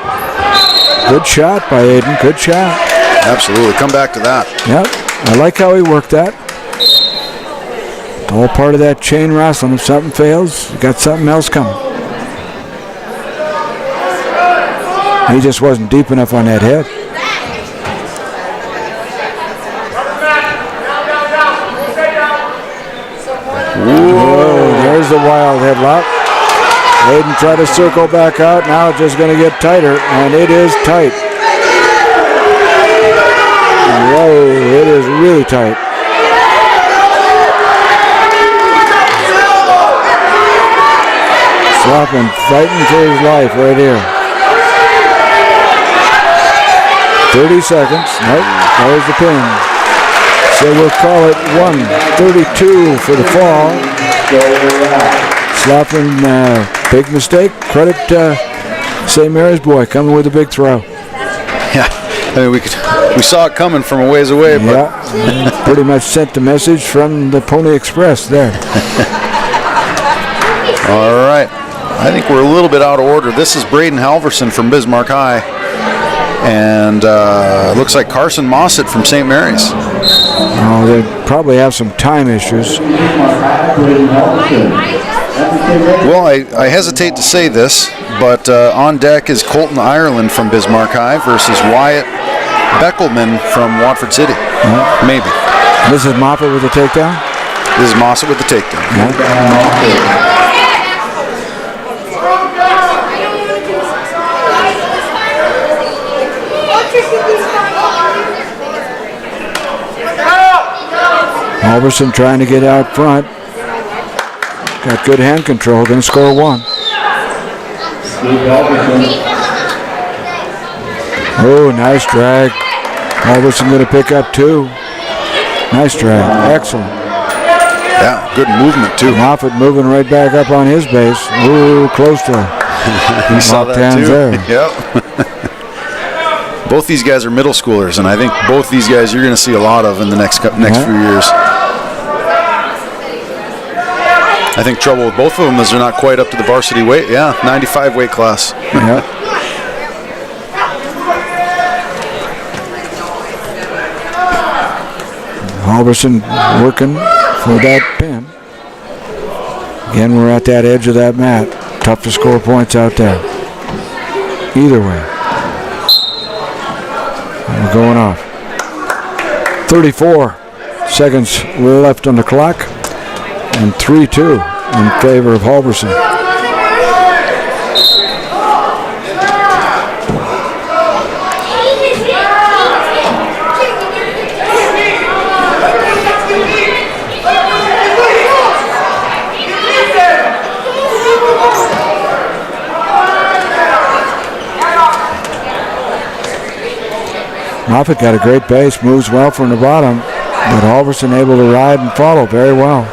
Good shot by Aidan. Good shot. Absolutely. Come back to that. Yep. I like how he worked that. All part of that chain wrestling. If something fails, you got something else coming. He just wasn't deep enough on that head. Whoa, there's the wild headlock. Aidan tried to circle back out. Now it's just going to get tighter, and it is tight. Whoa, it is really tight. Schlafmann fighting for his life right here. 30 seconds. Nope, there's the pin. So we'll call it 1:32 for the fall. Schlafmann, big mistake. Credit St. Mary's boy coming with a big throw. Yeah, I mean, we saw it coming from a ways away, but yeah, pretty much sent the message from the Pony Express there. All right. I think we're a little bit out of order. This is Braden Halverson from Bismarck High. And looks like Carson Mossett from St. Mary's. Oh, they probably have some time issues. Well, I hesitate to say this, but on deck is Colton Ireland from Bismarck High versus Wyatt Baumgartner from Watford City. Maybe. This is Moffat with the takedown? This is Mossett with the takedown. Halverson trying to get out front. Got good hand control, going to score one. Oh, nice drag. Halverson going to pick up two. Nice drag. Excellent. Yeah, good movement too. Moffat moving right back up on his base. Ooh, close to he saw that too. There. Yep. Both these guys are middle schoolers, and I think both these guys you're going to see a lot of in the next few years. I think trouble with both of them is they're not quite up to the varsity weight. Yeah, 95 weight class. Yeah. Halverson working for that pin. Again, we're at that edge of that mat. Tough to score points out there. Either way. We're going off. 34 seconds left on the clock. And 3-2 in favor of Halverson. Moffat got a great base, moves well from the bottom, but Halverson able to ride and follow very well.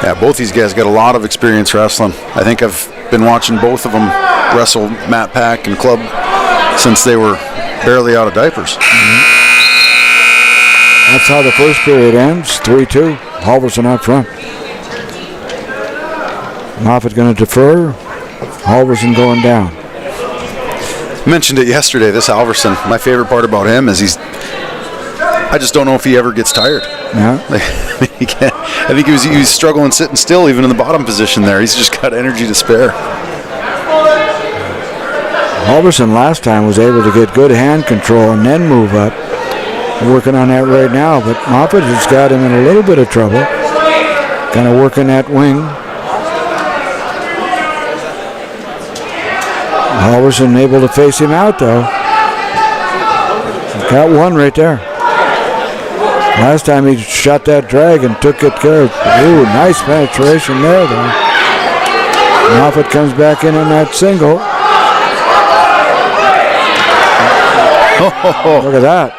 Yeah, both these guys got a lot of experience wrestling. I think I've been watching both of them wrestle mat pack and club since they were barely out of diapers. That's how the first period ends, 3-2. Halverson out front. Moffat going to defer. Halverson going down. Mentioned it yesterday, this Halverson. My favorite part about him is I just don't know if he ever gets tired. Yeah. I think he was struggling sitting still even in the bottom position there. He's just got energy to spare. Halverson last time was able to get good hand control and then move up. Working on that right now, but Moffat has got him in a little bit of trouble. Kind of working that wing. Halverson able to face him out though. Got one right there. Last time he shot that drag and took it care of. Ooh, nice penetration there though. Moffat comes back in on that single. Look at that.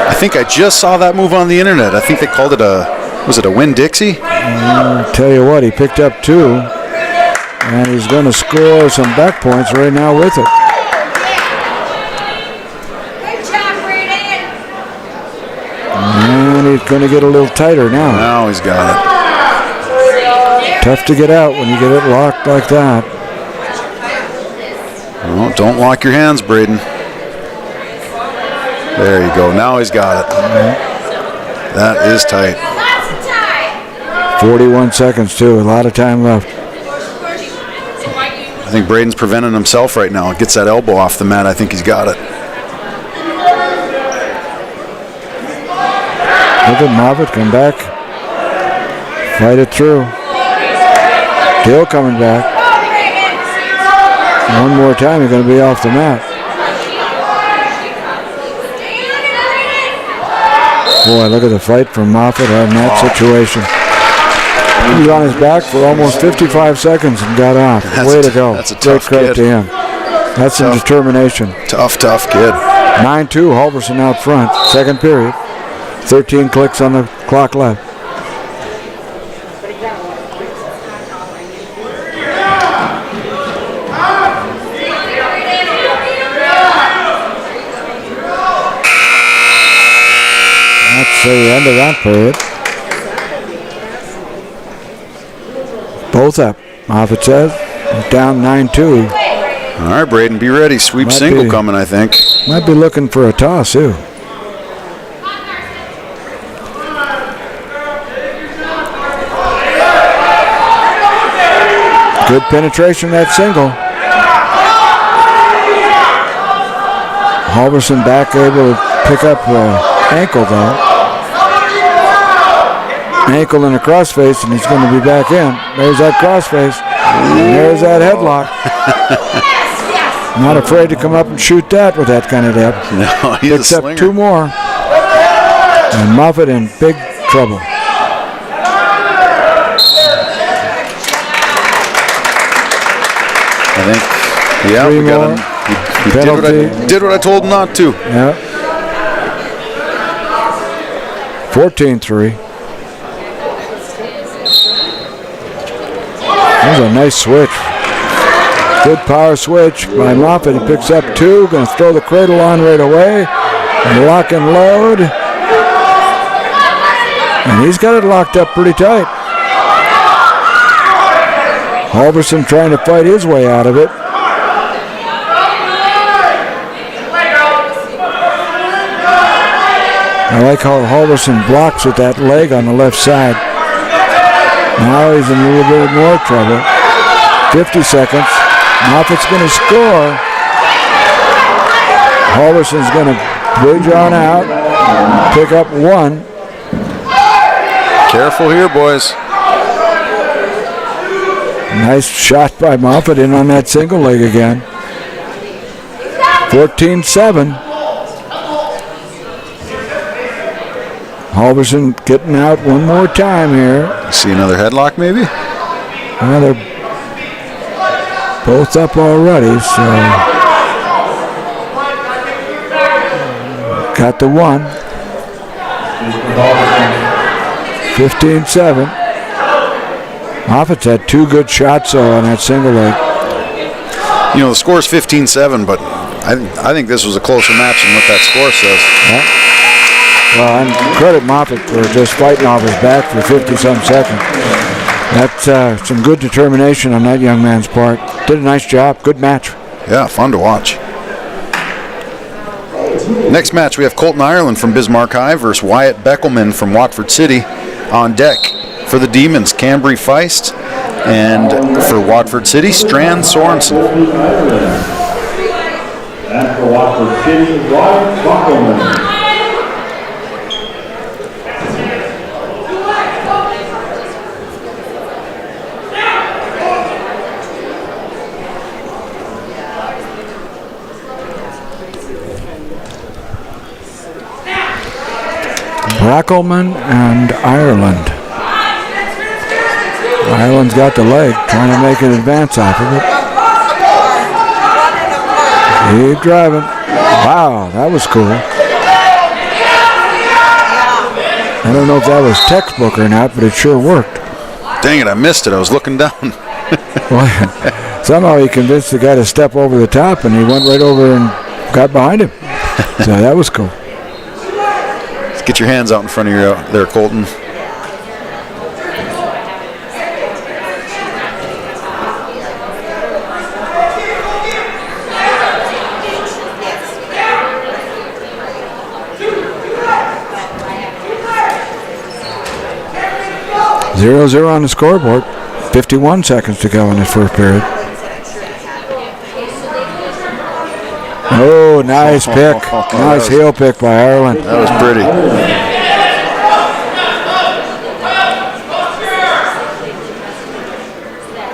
I think I just saw that move on the internet. I think they called it was it a Winn-Dixie? I'll tell you what, he picked up 2, and he's going to score some back points right now with it. And he's going to get a little tighter now. Now he's got it. Tough to get out when you get it locked like that. Oh, don't lock your hands, Braden. There you go. Now he's got it. That is tight. 41 seconds, too. A lot of time left. I think Braden's preventing himself right now. Gets that elbow off the mat. I think he's got it. Look at Moffat come back. Fight it through. Still coming back. One more time, you're going to be off the mat. Boy, look at the fight from Moffat in that situation. He was on his back for almost 55 seconds and got off. Way to go. That's a Great tough credit kid. to him. That's some determination. Tough kid. 9-2, Halverson out front. Second period. 13 clicks on the clock left. That's the end of that period. Both up, Moffat says. Down 9-2. All right, Braden, be ready. Sweep single coming, I think. Might be looking for a toss, too. Good penetration, that single. Halverson back able to pick up ankle, though. Ankle in a crossface, and he's going to be back in. There's that crossface. There's that headlock. Not afraid to come up and shoot that with that kind of depth. No, he's Picks a up slinger. 2 more. And Moffat in big trouble. I think, yeah, 3 we got more. him. He did what I told him not to. Yeah. 14-3. That was a nice switch. Good power switch by Moffat. He picks up 2. Going to throw the cradle on right away. And lock and load. And he's got it locked up pretty tight. Halverson trying to fight his way out of it. I like how Halverson blocks with that leg on the left side. Now he's in a little bit more trouble. 50 seconds. Moffat's going to score. Halverson's going to bridge on out. Pick up 1. Careful here, boys. Nice shot by Moffat in on that single leg again. 14-7. Halverson getting out one more time here. See another headlock maybe? Well, they're both up already, so got the 1. 15-7. Moffat's had 2 good shots though on that single leg. You know, the score's 15-7, but I think this was a closer match than what that score says. Yeah. Well, and credit Moffat for just fighting off his back for 50-some seconds. That's some good determination on that young man's part. Did a nice job. Good match. Yeah, fun to watch. Next match, we have Colton Ireland from Bismarck High versus Wyatt Baumgartner from Watford City. On deck for the Demons, Cambrie Feist, and for Watford City, Strand Sorensen. And for Watford City, Wyatt Baumgartner. Brackelman and Ireland. Ireland's got the leg, trying to make an advance off of it. Keep driving. Wow, that was cool. I don't know if that was textbook or not, but it sure worked. Dang it, I missed it. I was looking down. Well, somehow he convinced the guy to step over the top, and he went right over and got behind him. So that was cool. Let's get your hands out in front of you there, Colton. Zero on the scoreboard. 51 seconds to go in the first period. Oh, nice pick. Nice heel pick by Ireland. That was pretty.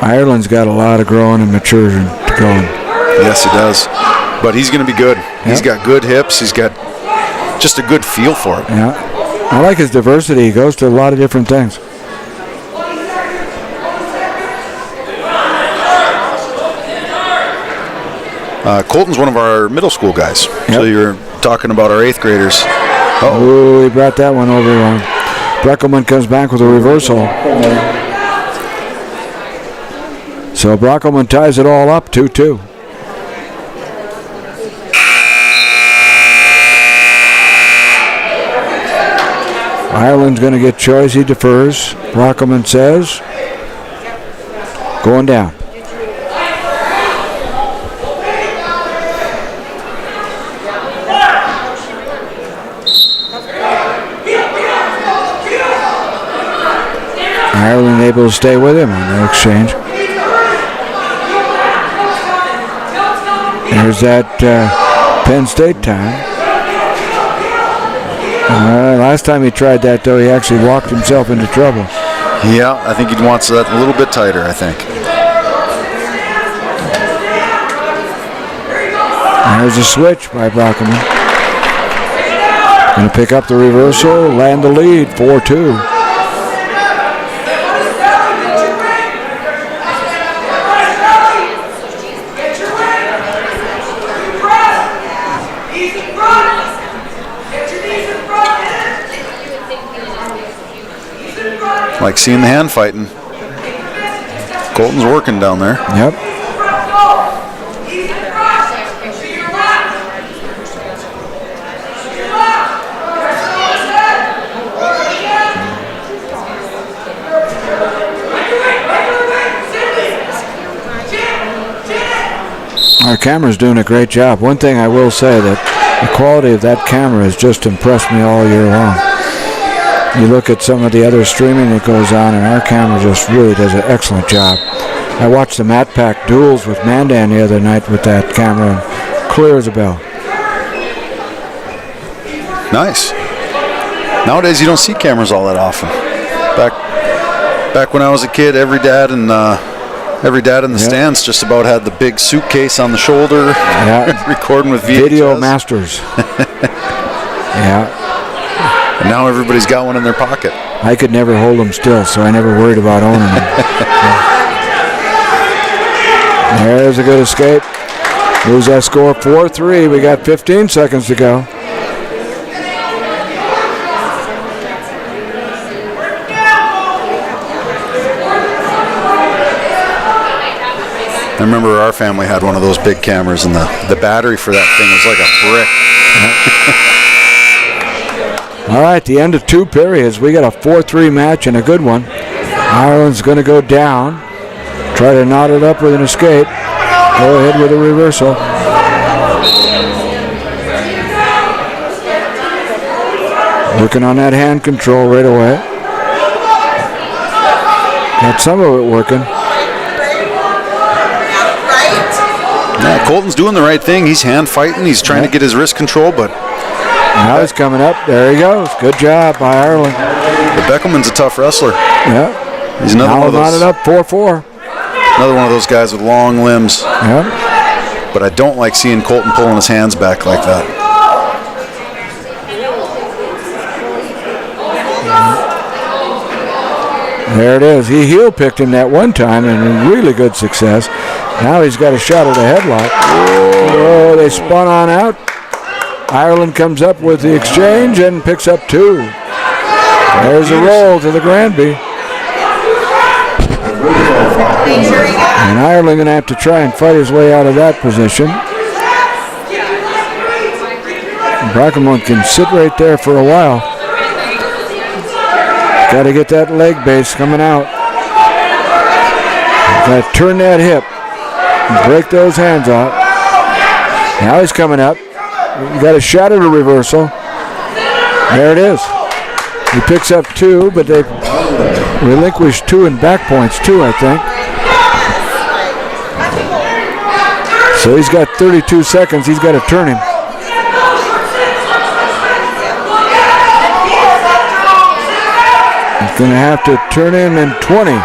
Ireland's got a lot of growing and maturing to go. Yes, he does. But he's going to be good. Yep. He's got good hips. He's got just a good feel for it. Yeah. I like his diversity. He goes to a lot of different things. Colton's one of our middle school guys. Yep. So you're talking about our 8th graders. Oh, he brought that one over. Breckelman comes back with a reversal. So Breckelman ties it all up, 2-2. Ireland's going to get choice. He defers. Breckelman says, going down. Ireland able to stay with him on the exchange. There's that Penn State time. Last time he tried that, though, he actually walked himself into trouble. Yeah, I think he wants that a little bit tighter, I think. There's a switch by Breckelman. Going to pick up the reversal, land the lead, 4-2. Like seeing the hand fighting. Colton's working down there. Yep. Our camera's doing a great job. One thing I will say, that the quality of that camera has just impressed me all year long. You look at some of the other streaming that goes on, and our camera just really does an excellent job. I watched the Mat Pack duels with Mandan the other night with that camera, clear as a bell. Nice. Nowadays, you don't see cameras all that often. Back when I was a kid, every dad in the stands just about had the big suitcase on the shoulder, recording with VHS. Video masters. Yeah. And now everybody's got one in their pocket. I could never hold them still, so I never worried about owning them. There's a good escape. Moves that score 4-3. We got 15 seconds to go. I remember our family had one of those big cameras, and the battery for that thing was like a brick. All right, the end of 2 periods. We got a 4-3 match and a good one. Ireland's going to go down. Try to knot it up with an escape. Go ahead with a reversal. Working on that hand control right away. Got some of it working. Yeah, Colton's doing the right thing. He's hand fighting. He's trying to get his wrist control, but now he's coming up. There he goes. Good job by Ireland. But Beckelman's a tough wrestler. Yeah. He's another now one of those. Knotted up 4-4. Another one of those guys with long limbs. Yeah. But I don't like seeing Colton pulling his hands back like that. There it is. He heel picked him that one time and really good success. Now he's got a shot at a headlock. Oh, they spun on out. Ireland comes up with the exchange and picks up 2. There's a roll to the Granby. And Ireland going to have to try and fight his way out of that position. Brackelman can sit right there for a while. Got to get that leg base coming out. Got to turn that hip. Break those hands out. Now he's coming up. He got a shot at a reversal. There it is. He picks up 2, but they relinquished 2 in back points too, I think. So he's got 32 seconds. He's got to turn him. He's going to have to turn him in 20.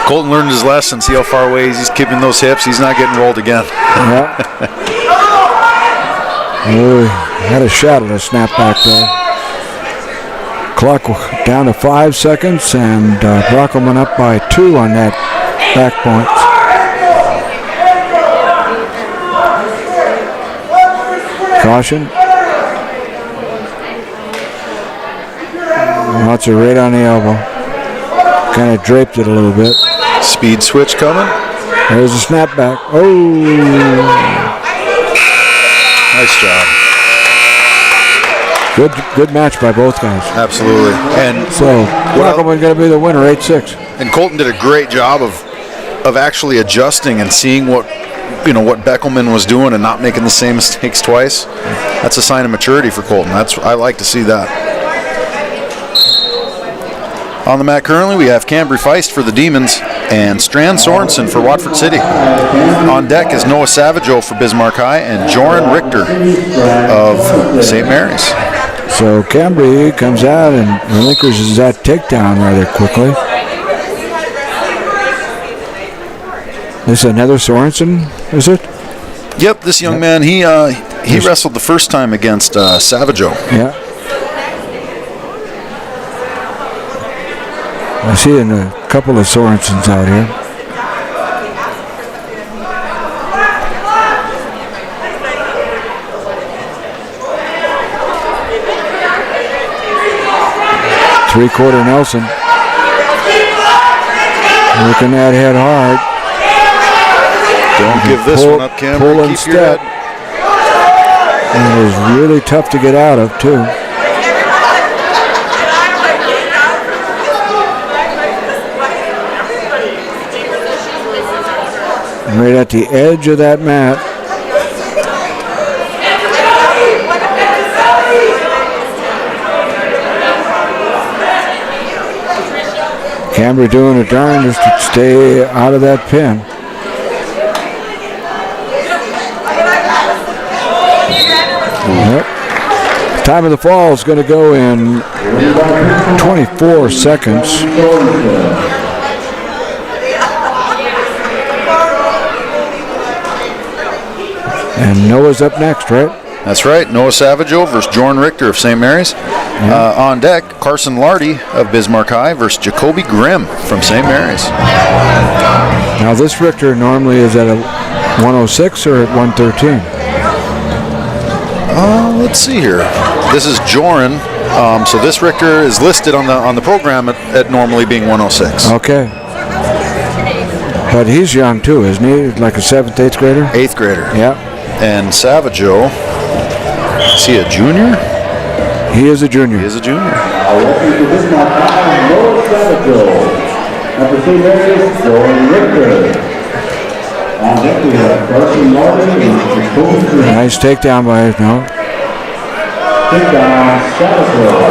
Colton learned his lesson. See how far away he's keeping those hips. He's not getting rolled again. Yeah. Had a shot at a snapback there. Clock down to 5 seconds, and Brockelman up by 2 on that back point. Caution. Lots of right on the elbow. Kind of draped it a little bit. Speed switch coming. There's a snapback. Oh. Nice job. Good match by both guys. Absolutely. And so Brockelman going to be the winner, 8-6. And Colton did a great job of actually adjusting and seeing what Beckelman was doing and not making the same mistakes twice. That's a sign of maturity for Colton. I like to see that. On the mat currently, we have Cambrie Feist for the Demons and Strand Sorensen for Watford City. On deck is Noah Savageau for Bismarck High and Joran Richter of St. Mary's. So Cambrie comes out and relinquishes that takedown rather quickly. This is another Sorensen, is it? Yep, this young man, he wrestled the first time against Savageau. Yeah. I see a couple of Sorensens out here. Three-quarter Nelson. Working that head hard. Don't give this one up, Cambrie. Pull and Keep step. your head. And it was really tough to get out of, too. Right at the edge of that mat. Cambrie doing a darn just to stay out of that pin. Yep. Time of the fall is going to go in 24 seconds. And Noah's up next, right? That's right. Noah Savageau versus Joran Richter of St. Mary's. Yeah. On deck, Carson Lardy of Bismarck High versus Jacoby Grimm from St. Mary's. Now this Richter normally is at a 106 or at 113? Let's see here. This is Joran. So this Richter is listed on the program at normally being 106. Okay. But he's young too, isn't he? Like a 7th, 8th grader? 8th grader. Yeah. And Savageau, is he a junior? He is a junior. He is a junior. Welcome to this match, Noah Savageau. After St. Mary's, Joran Richter. On deck we have Carson Lardy and Jacoby Grimm. Nice takedown by his no. Takedown, Savageau.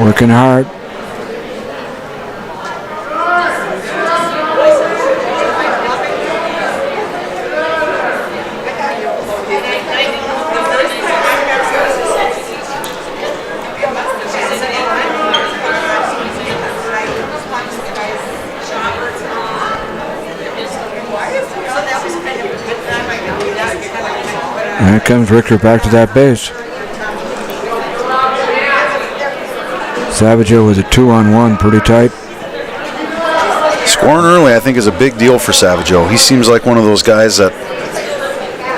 Working hard. And here comes Richter back to that base. Savageau with a 2-on-1, pretty tight. Scoring early, I think, is a big deal for Savageau. He seems like one of those guys that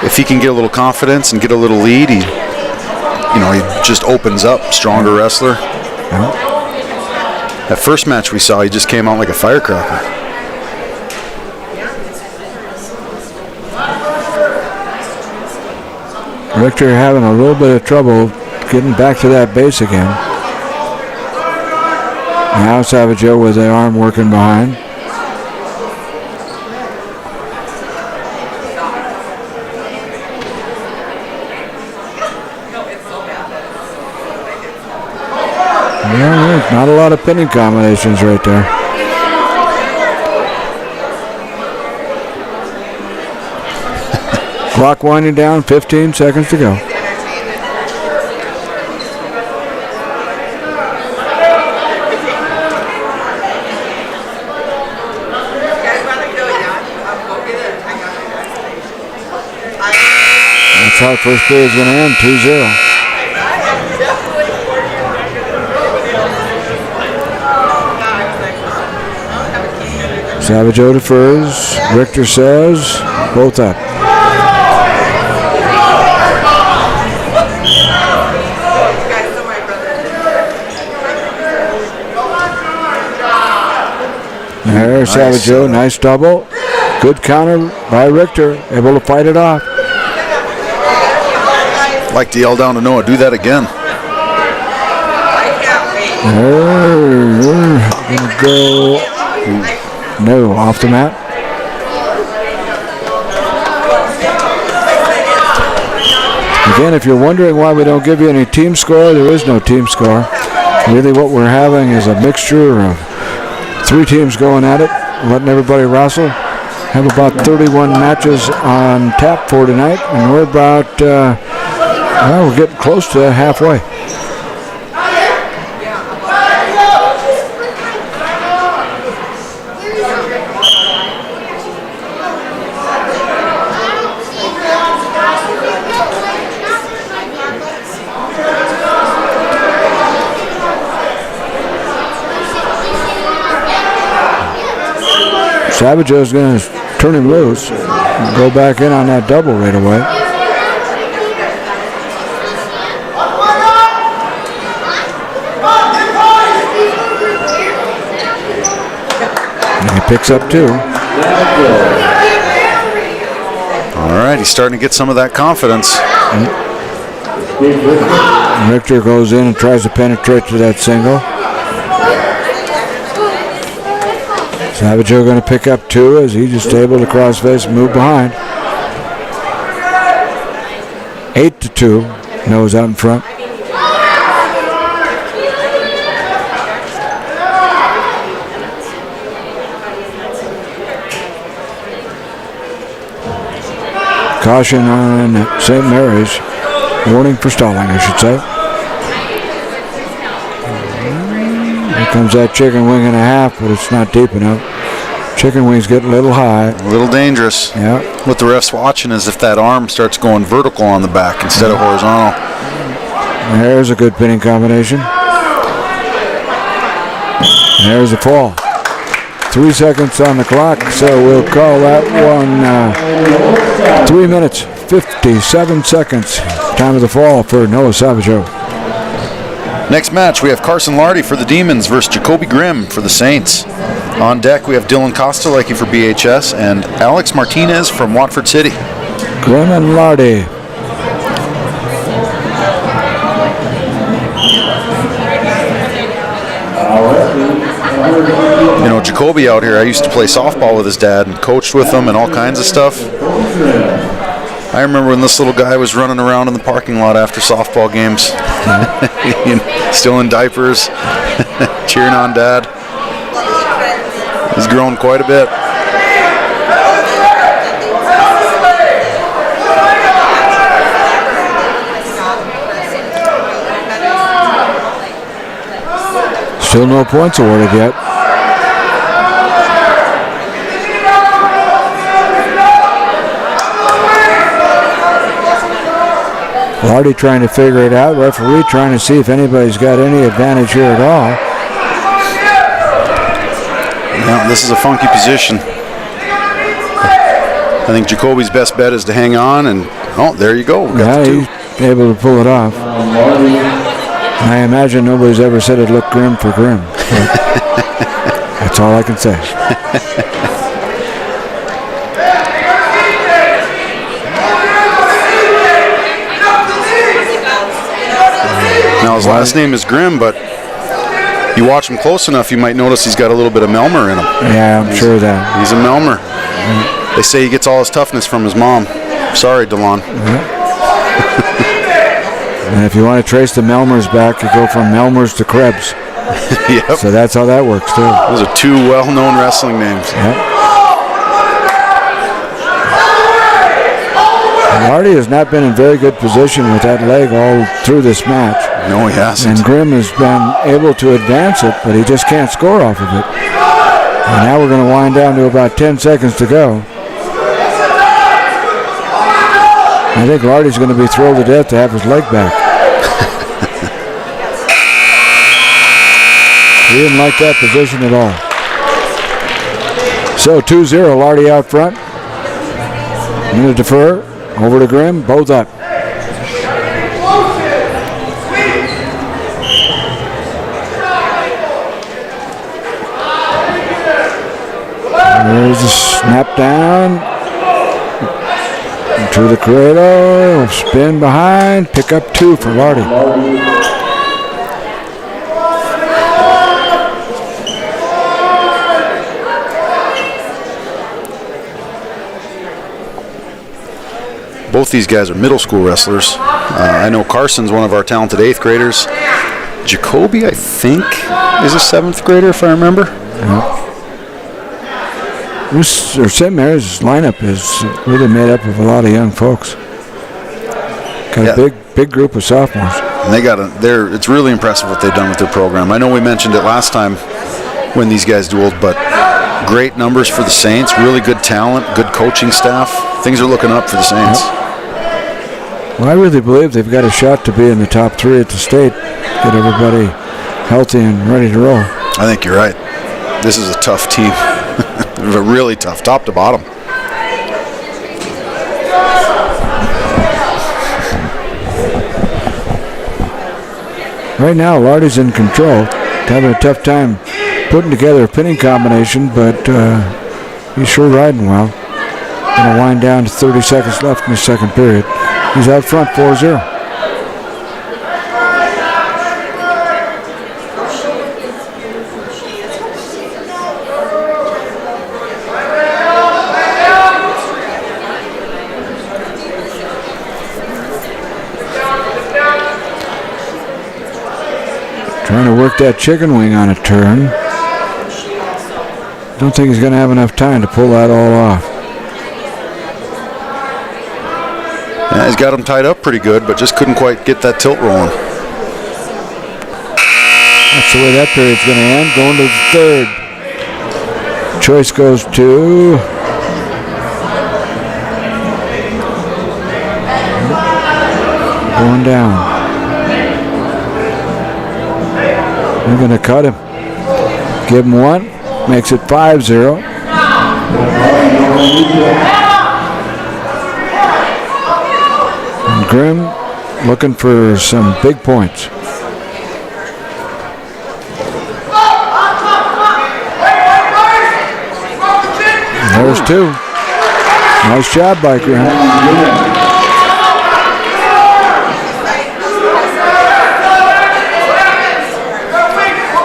if he can get a little confidence and get a little lead, he just opens up. Stronger wrestler. Yeah. That first match we saw, he just came out like a firecracker. Richter having a little bit of trouble getting back to that base again. Now Savageau with the arm working behind. Yeah, there's not a lot of pinning combinations right there. Clock winding down, 15 seconds to go. That's how first period is going to end, 2-0. Savageau defers. Richter says, both up. There's Savageau, nice double. Good counter by Richter, able to fight it off. Like to yell down to Noah, do that again. Gonna go. No, off the mat. Again, if you're wondering why we don't give you any team score, there is no team score. Really what we're having is a mixture of 3 teams going at it, letting everybody wrestle. Have about 31 matches on tap for tonight, and we're about, we're getting close to halfway. Savageau's going to turn him loose and go back in on that double right away. And he picks up 2. All right, he's starting to get some of that confidence. Richter goes in and tries to penetrate to that single. Savageau going to pick up 2 as he just able to cross face and move behind. 8-2. Nose out in front. Caution on St. Mary's. Warning for stalling, I should say. Here comes that chicken wing and a half, but it's not deep enough. Chicken wings getting a little high. A little dangerous. Yeah. What the ref's watching is if that arm starts going vertical on the back instead of horizontal. There's a good pinning combination. There's a fall. 3 seconds on the clock, so we'll call that one 3 minutes, 57 seconds. Time of the fall for Noah Savageau. Next match, we have Carson Lardy for the Demons versus Jacoby Grimm for the Saints. On deck, we have Dylan Koslicki for BHS and Alex Martinez from Watford City. Grimm and Lardy. You know, Jacoby out here, I used to play softball with his dad and coached with him and all kinds of stuff. I remember when this little guy was running around in the parking lot after softball games, still in diapers, cheering on Dad. He's grown quite a bit. Still no points awarded yet. Lardy trying to figure it out. Referee trying to see if anybody's got any advantage here at all. Yeah, this is a funky position. I think Jacoby's best bet is to hang on, and there you go. We got the two. He's able to pull it off. I imagine nobody's ever said it looked grim for Grim. That's all I can say. Now his last name is Grimm, but you watch him close enough, you might notice he's got a little bit of Melmer in him. Yeah, I'm sure of that. He's a Melmer. They say he gets all his toughness from his mom. Sorry, DeLon. And if you want to trace the Melmers back, you go from Melmers to Krebs. Yep. So that's how that works, too. Those are two well-known wrestling names. Yep. Lardy has not been in very good position with that leg all through this match. No, he hasn't. And Grimm has been able to advance it, but he just can't score off of it. And now we're going to wind down to about 10 seconds to go. I think Lardy's going to be thrilled to death to have his leg back. He didn't like that position at all. So 2-0, Lardy out front. I'm going to defer. Over to Grimm, both up. There's a snap down. To the cradle, spin behind, pick up 2 for Lardy. Both these guys are middle school wrestlers. I know Carson's one of our talented 8th graders. Jacoby, I think, is a 7th grader, if I remember. Yeah. St. Mary's lineup is really made up of a lot of young folks. Got a big group of sophomores. And it's really impressive what they've done with their program. I know we mentioned it last time when these guys dueled, but great numbers for the Saints, really good talent, good coaching staff. Things are looking up for the Saints. Yep. Well, I really believe they've got a shot to be in the top 3 at the state, get everybody healthy and ready to roll. I think you're right. This is a tough team. Really tough, top to bottom. Right now, Lardy's in control. Having a tough time putting together a pinning combination, but he's sure riding well. Going to wind down to 30 seconds left in the second period. He's out front 4-0. Trying to work that chicken wing on a turn. Don't think he's going to have enough time to pull that all off. Yeah, he's got him tied up pretty good, but just couldn't quite get that tilt rolling. That's the way that period's going to end. Going to the third. Choice goes to going down. They're going to cut him. Give him 1. Makes it 5-0. And Grimm looking for some big points. There's 2. Nice job by Grimm.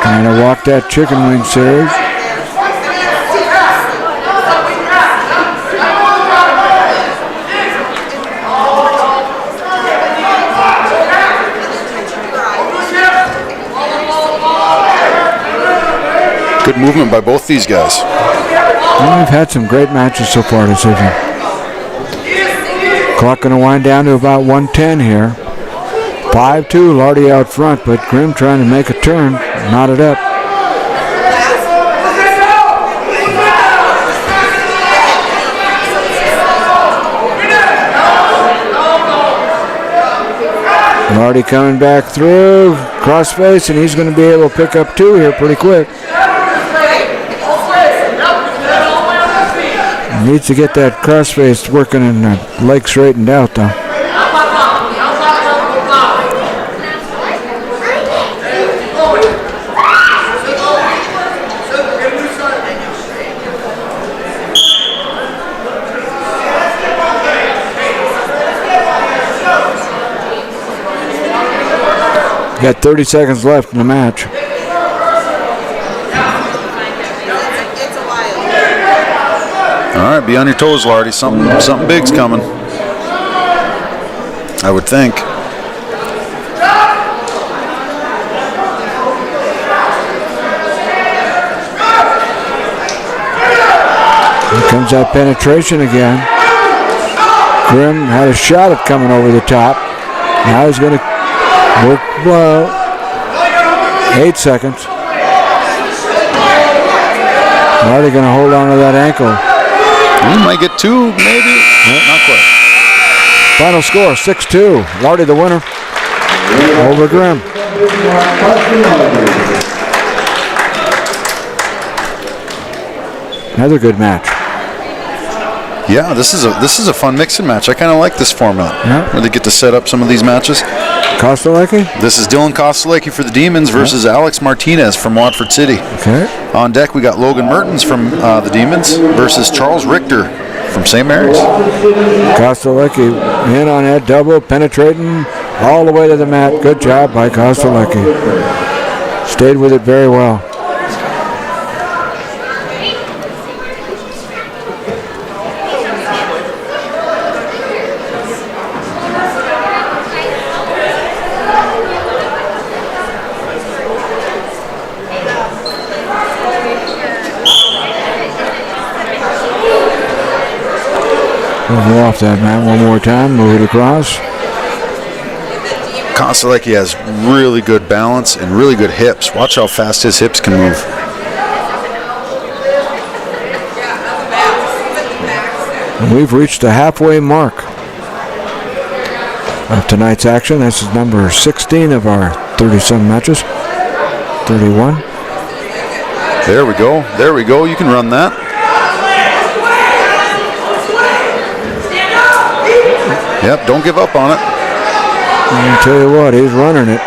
Trying to walk that chicken wing series. Good movement by both these guys. Well, we've had some great matches so far this evening. Clock going to wind down to about 1:10 here. 5-2, Lardy out front, but Grimm trying to make a turn, knot it up. Lardy coming back through, crossface, and he's going to be able to pick up 2 here pretty quick. Needs to get that crossface working and the leg straightened out, though. Got 30 seconds left in the match. All right, be on your toes, Lardy. Something big's coming, I would think. Here comes that penetration again. Grimm had a shot at coming over the top. Now he's going to work well. 8 seconds. Lardy going to hold on to that ankle. He might get 2, maybe. Not quite. Final score, 6-2. Lardy the winner over Grimm. Another good match. Yeah, this is a fun mixing match. I kind of like this format. Yeah. Where they get to set up some of these matches. Koslicki? This is Dylan Koslicki for the Demons versus Alex Martinez from Watford City. Okay. On deck, we got Logan Mertens from the Demons versus Charles Richter from St. Mary's. Koslicki in on that double, penetrating all the way to the mat. Good job by Koslicki. Stayed with it very well. Move off that mat one more time, move it across. Koslicki has really good balance and really good hips. Watch how fast his hips can move. And we've reached the halfway mark of tonight's action. This is number 16 of our 30-some matches. 31. There we go. There we go. You can run that. Yep, don't give up on it. I'll tell you what, he's running it.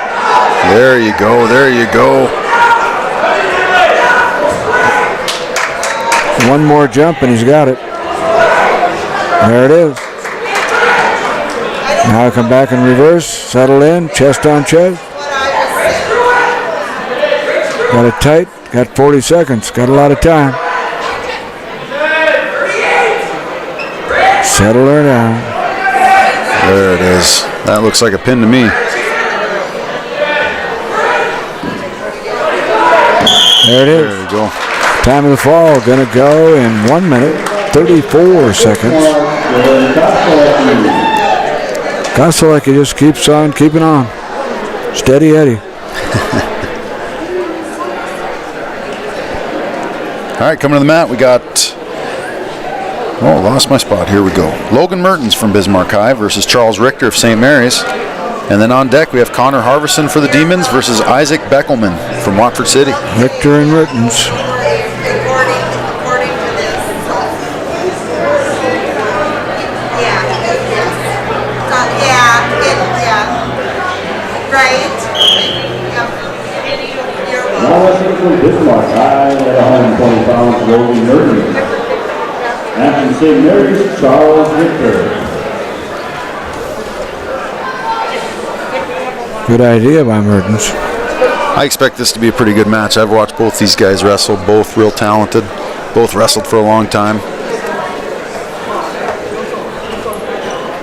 There you go, there you go. One more jump and he's got it. There it is. Now come back in reverse, settle in, chest on chest. Got it tight, got 40 seconds, got a lot of time. Settle her down. There it is. That looks like a pin to me. There it is. There you go. Time of the fall, gonna go in 1 minute, 34 seconds. Koslicki just keeps on keeping on. Steady Eddie. All right, coming to the mat, we got... Oh, lost my spot. Here we go. Logan Mertens from Bismarck High versus Charles Richter of St. Mary's. And then on deck, we have Connor Harveston for the Demons versus Isaac Beckelman from Watford City. Richter and Mertens. According to this. Right. Now let's look for Bismarck High at 120 pounds, Logan Mertens. And from St. Mary's, Charles Richter. Good idea by Mertens. I expect this to be a pretty good match. I've watched both these guys wrestle, both real talented, both wrestled for a long time.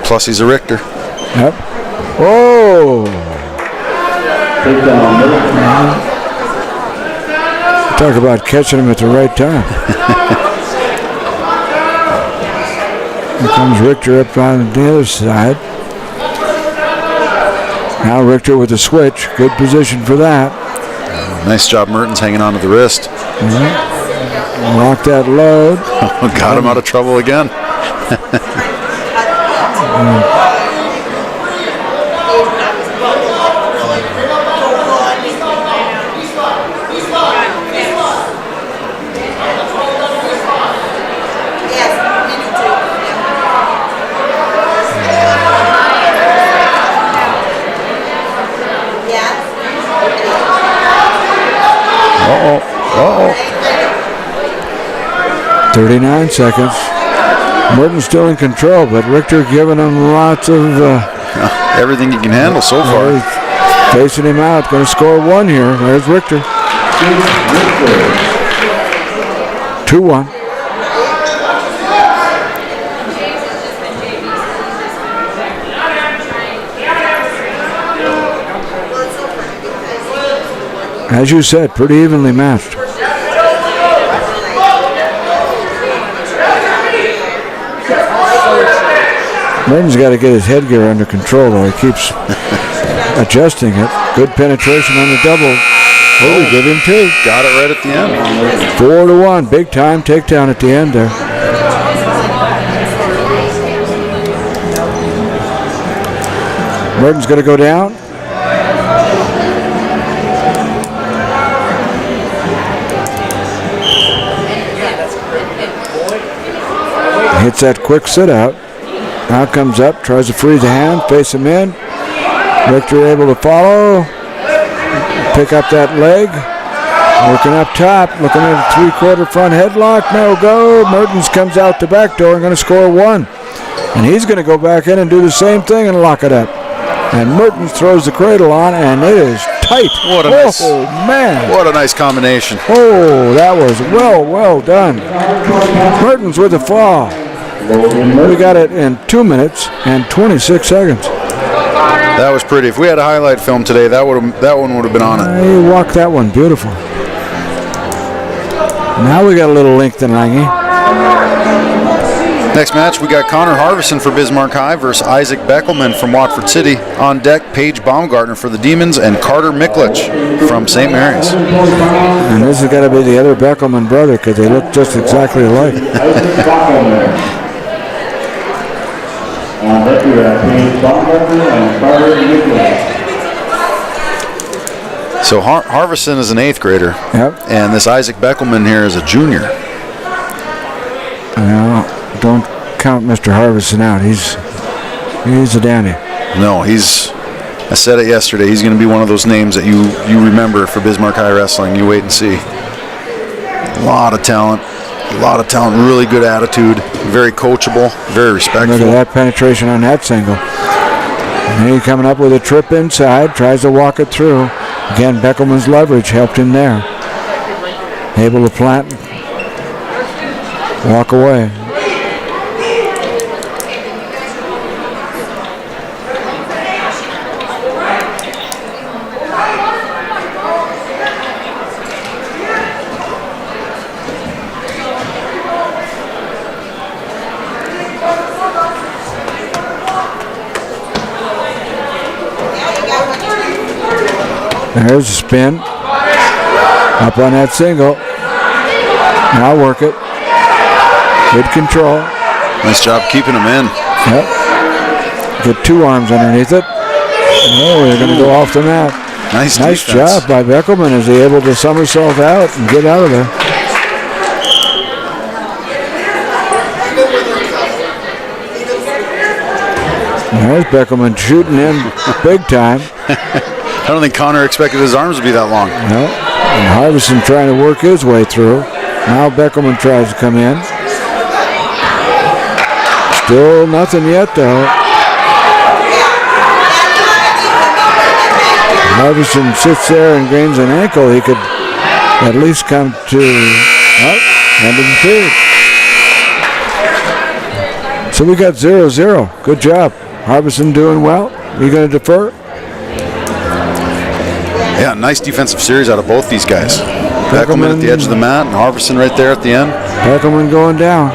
Plus he's a Richter. Yep. Oh! Take down Mertens. Talk about catching him at the right time. Here comes Richter up on the other side. Now Richter with the switch. Good position for that. Nice job, Mertens, hanging on to the wrist. Lock that load. Got him out of trouble again. 39 seconds. Mertens still in control, but Richter giving him lots of... everything he can handle so far. Facing him out. Going to score one here. There's Richter. 2-1. As you said, pretty evenly matched. Merton's got to get his headgear under control, though. He keeps adjusting it. Good penetration on the double. Oh, we give him 2. Got it right at the end. 4-1. Big time takedown at the end there. Merton's going to go down. Hits that quick sit out. Now comes up, tries to free the hand, face him in. Richter able to follow. Pick up that leg. Working up top, looking at a 3/4 front headlock. No go. Mertens comes out the back door and going to score 1. And he's going to go back in and do the same thing and lock it up. And Mertens throws the cradle on, and it is tight. What a nice, man. What a nice combination. Oh, that was well done. Mertens with the fall. We got it in 2 minutes and 26 seconds. That was pretty. If we had a highlight film today, that one would have been on it. He walked that one beautiful. Now we got a little length in Lange. Next match, we got Connor Harveston for Bismarck High versus Isaac Beckelman from Watford City. On deck, Paige Baumgartner for the Demons and Carter Miklich from St. Mary's. And this has got to be the other Beckelman brother because they look just exactly alike. On deck, we have Paige Baumgartner and Carter Miklich. So Harveston is an 8th grader. Yep. And this Isaac Beckelman here is a junior. Well, don't count Mr. Harveston out. He's a dandy. No, I said it yesterday, he's going to be one of those names that you remember for Bismarck High Wrestling. You wait and see. A lot of talent, really good attitude, very coachable, very respectful. Look at that penetration on that single. And he coming up with a trip inside, tries to walk it through. Again, Beckelman's leverage helped him there. Able to plant, walk away. There's a spin. Up on that single. Now work it. Good control. Nice job keeping him in. Yep. Get 2 arms underneath it. Oh, they're going to go off the mat. Nice job by Beckelman. Is he able to somersault out and get out of there? There's Beckelman shooting in big time. I don't think Connor expected his arms to be that long. No. And Harveston trying to work his way through. Now Beckelman tries to come in. Still nothing yet, though. Harveston sits there and gains an ankle. He could at least come to end of the third. So we got 0-0. Good job. Harveston doing well. You going to defer? Yeah, nice defensive series out of both these guys. Beckelman at the edge of the mat and Harveston right there at the end. Beckelman going down.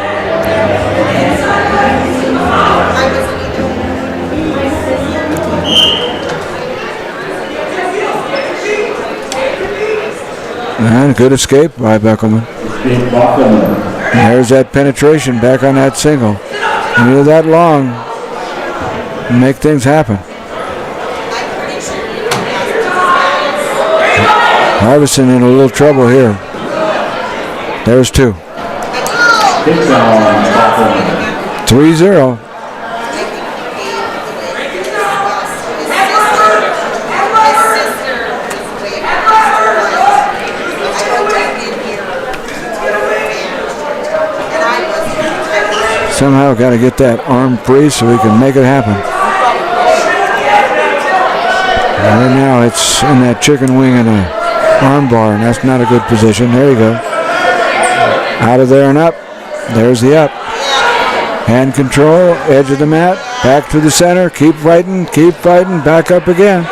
And good escape by Beckelman. There's that penetration back on that single. When you're that long, make things happen. Harveston in a little trouble here. There's 2. 3-0. somehow got to get that arm free so he can make it happen. Right now it's in that chicken wing and a arm bar, and that's not a good position. There you go. Out of there and up. There's the up. Hand control, edge of the mat, back to the center. Keep fighting, back up again.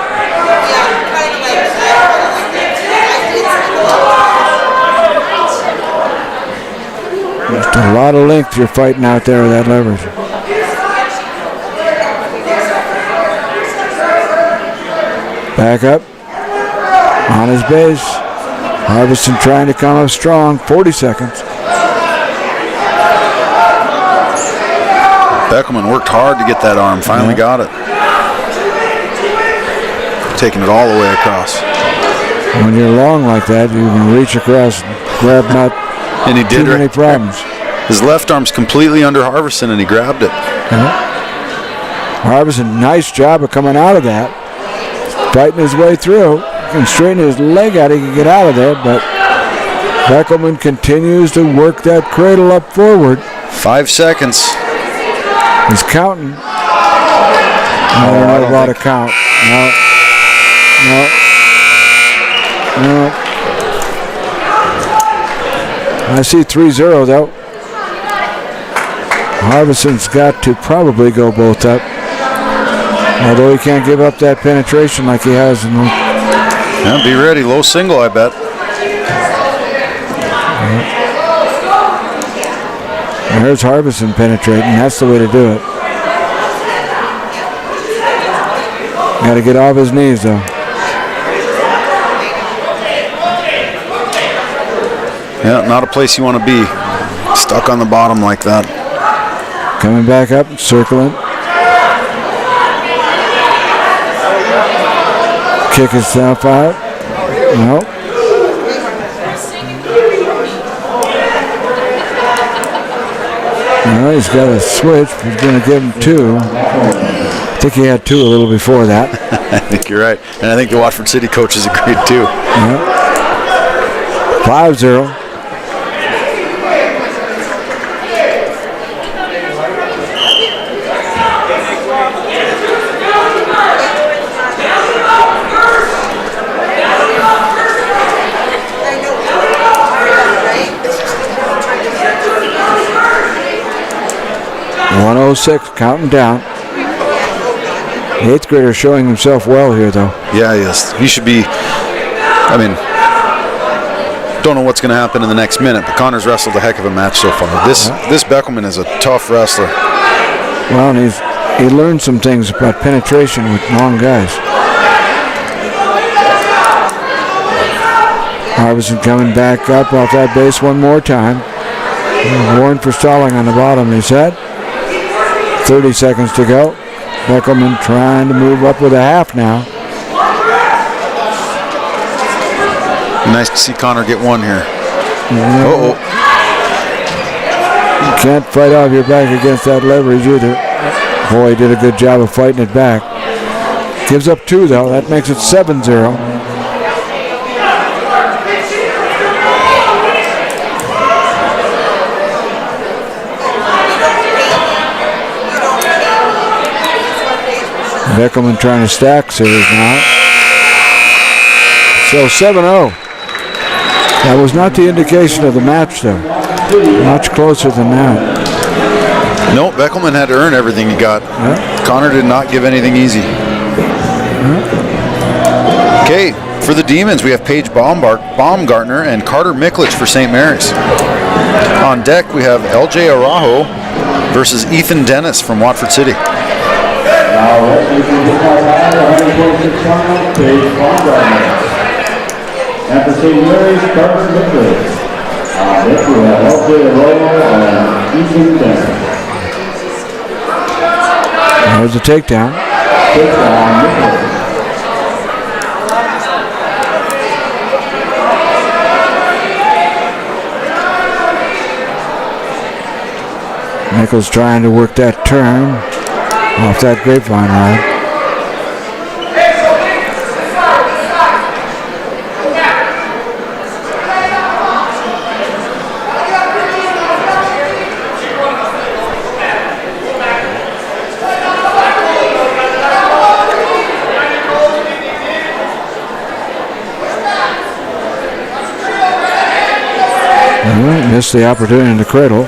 Just a lot of length you're fighting out there with that leverage. Back up. On his base. Harveston trying to come up strong. 40 seconds. Beckelman worked hard to get that arm. Finally got it. Taking it all the way across. When you're long like that, you can reach across and grab not and he did too many problems. His left arm's completely under Harveston, and he grabbed it. Harveston, nice job of coming out of that. Fighting his way through. And straighten his leg out, he can get out of there, but Beckelman continues to work that cradle up forward. 5 seconds. He's counting. I don't know about a count. No. I see 3-0 though. Harveston's got to probably go both up. Although he can't give up that penetration like he has in the... Yeah, be ready. Low single, I bet. There's Harveston penetrating. That's the way to do it. Got to get off his knees, though. Yeah, not a place you want to be. Stuck on the bottom like that. Coming back up, circling. Kick himself out. No. No, he's got a switch. He's going to give him 2. I think he had 2 a little before that. I think you're right. And I think the Watford City coaches agreed too. Yeah. 5-0. Counting down. The 8th grader showing himself well here, though. Yeah, he is. He should be. I mean, don't know what's going to happen in the next minute, but Connor's wrestled a heck of a match so far. This Beckelman is a tough wrestler. Well, and he learned some things about penetration with long guys. Harveston coming back up off that base one more time. Warned for stalling on the bottom, he said. 30 seconds to go. Beckelman trying to move up with a half now. Nice to see Connor get one here. You can't fight off your back against that leverage either. Boy, he did a good job of fighting it back. Gives up 2 though. That makes it 7-0. Beckelman trying to stack series now. So 7-0. That was not the indication of the match, though. Much closer than that. No, Beckelman had to earn everything he got. Connor did not give anything easy. Okay, for the Demons, we have Paige Baumgartner and Carter Miklich for St. Mary's. On deck, we have LJ Arraho versus Ethan Dennis from Watford City. Now, wrestling from Football High, 146 pounds, Paige Baumgartner. And for St. Mary's, Carson Lardy. Next we have LJ Arraho and Ethan Dennis. There's a takedown. Takedown, Nichols. Nichols trying to work that turn off that grapevine line. missed the opportunity in the cradle.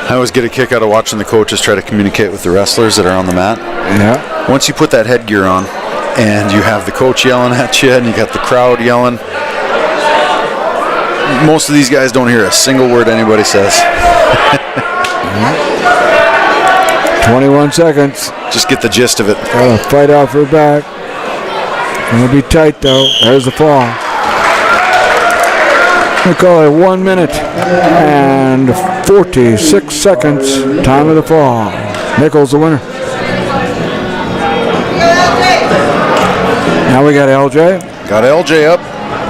I always get a kick out of watching the coaches try to communicate with the wrestlers that are on the mat. Yeah. Once you put that headgear on and you have the coach yelling at you and you got the crowd yelling, most of these guys don't hear a single word anybody says. 21 seconds. Just get the gist of it. Got to fight off her back. Gonna be tight though. There's the fall. We call it 1 minute and 46 seconds. Time of the fall. Nichols the winner. Now we got LJ. Got LJ up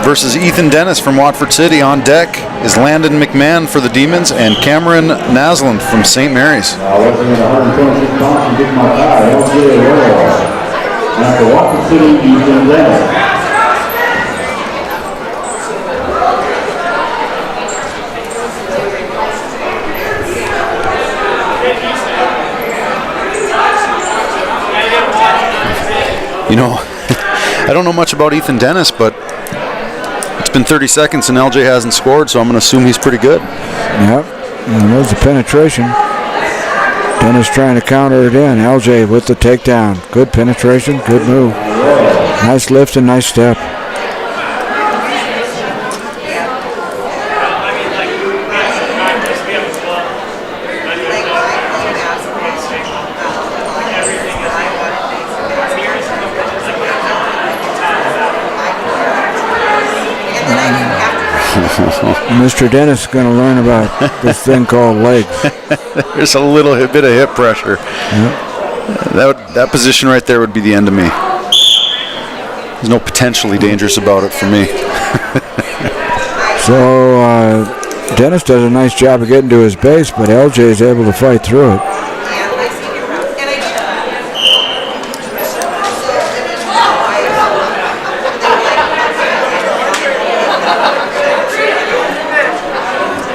versus Ethan Dennis from Watford City. On deck is Landon McMahon for the Demons and Cameron Naslund from St. Mary's. Weighing in at 126 pounds and getting my tie, LJ Arraho. And for Watford City, Ethan Dennis. You know, I don't know much about Ethan Dennis, but it's been 30 seconds and LJ hasn't scored, so I'm going to assume he's pretty good. Yep. And there's the penetration. Dennis trying to counter it in. LJ with the takedown. Good penetration, good move. Nice lift and nice step. Mr. Dennis is going to learn about this thing called legs. There's a little bit of hip pressure. Yep. That position right there would be the end of me. There's no potentially dangerous about it for me. So Dennis does a nice job of getting to his base, but LJ is able to fight through it.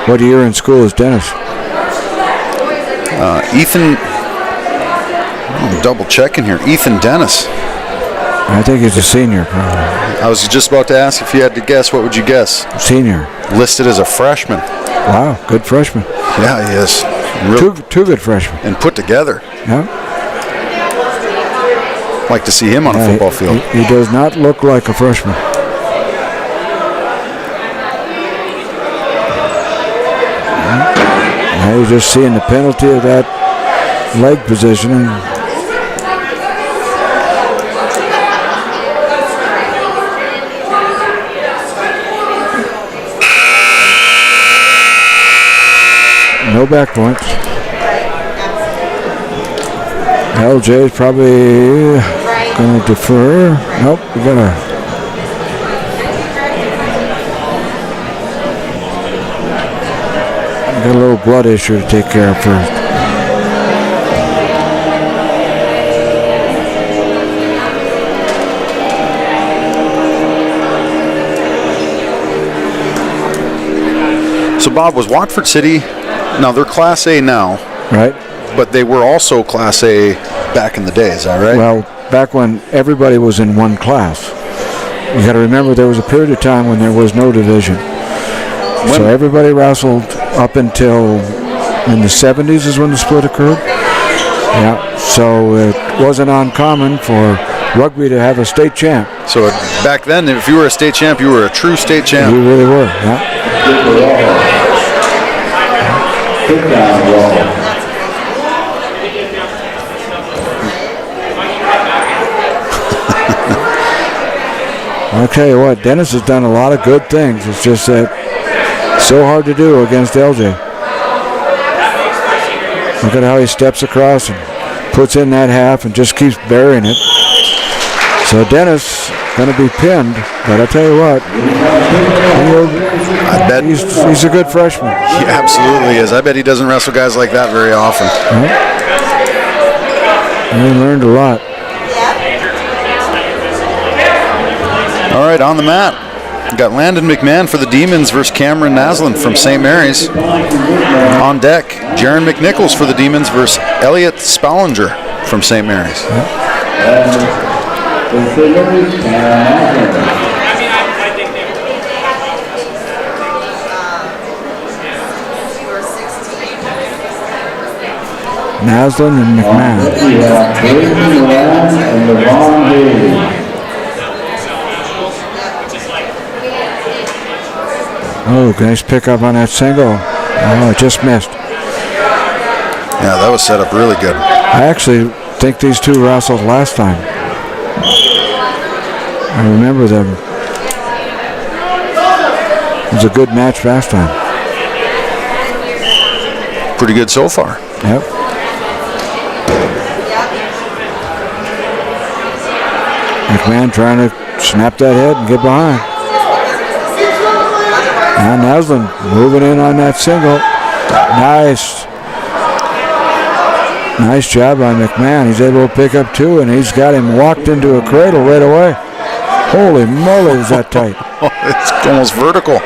What year in school is Dennis? Ethan, I'm double checking here. Ethan Dennis. I think he's a senior, probably. I was just about to ask if you had to guess. What would you guess? Senior. Listed as a freshman. Wow, good freshman. Yeah, he is. Two good freshmen. And put together. Yeah. Like to see him on a football field. He does not look like a freshman. Now you're just seeing the penalty of that leg positioning. No back points. LJ is probably going to defer. Nope, we got a. Got a little blood issue to take care of first. So Bob, was Watford City, now they're Class A now, Right. but they were also Class A back in the day, is that right? Well, back when everybody was in one class. You got to remember there was a period of time when there was no division. So everybody wrestled up until in the 70s is when the split occurred. Yeah, so it wasn't uncommon for rugby to have a state champ. So back then, if you were a state champ, you were a true state champ. You really were, yeah. I'll tell you what, Dennis has done a lot of good things. It's just that so hard to do against LJ. Look at how he steps across and puts in that half and just keeps burying it. So Dennis going to be pinned, but I tell you what, I bet he's a good freshman. He absolutely is. I bet he doesn't wrestle guys like that very often. He learned a lot. All right, on the mat, we've got Landon McMahon for the Demons versus Cameron Naslin from St. Mary's. On deck, Jaren McNichols for the Demons versus Elliot Spallinger from St. Mary's. Naslin and McMahon. Oh, nice pickup on that single. Oh, it just missed. Yeah, that was set up really good. I actually think these two wrestled last time. I remember them. It was a good match last time. Pretty good so far. Yep. McMahon trying to snap that head and get behind. Now Naslin moving in on that single. Nice job by McMahon. He's able to pick up two, and he's got him walked into a cradle right away. Holy moly, is that tight. It's almost vertical.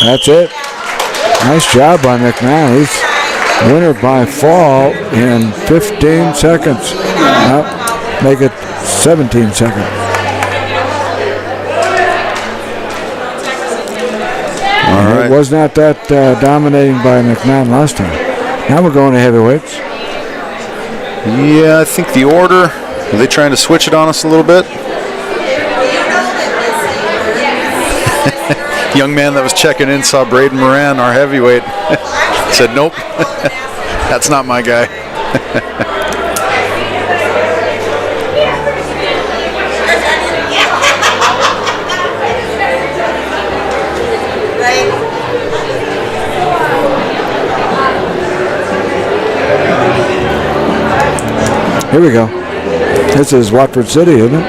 That's it. Nice job by McMahon. He's winner by fall in 15 seconds. Make it 17 seconds. All right. It was not that dominating by McMahon last time. Now we're going to heavyweights. Yeah, I think the order, are they trying to switch it on us a little bit? Young man that was checking in saw Braden Moran, our heavyweight. Said, nope, that's not my guy. Here we go. This is Watford City, isn't it?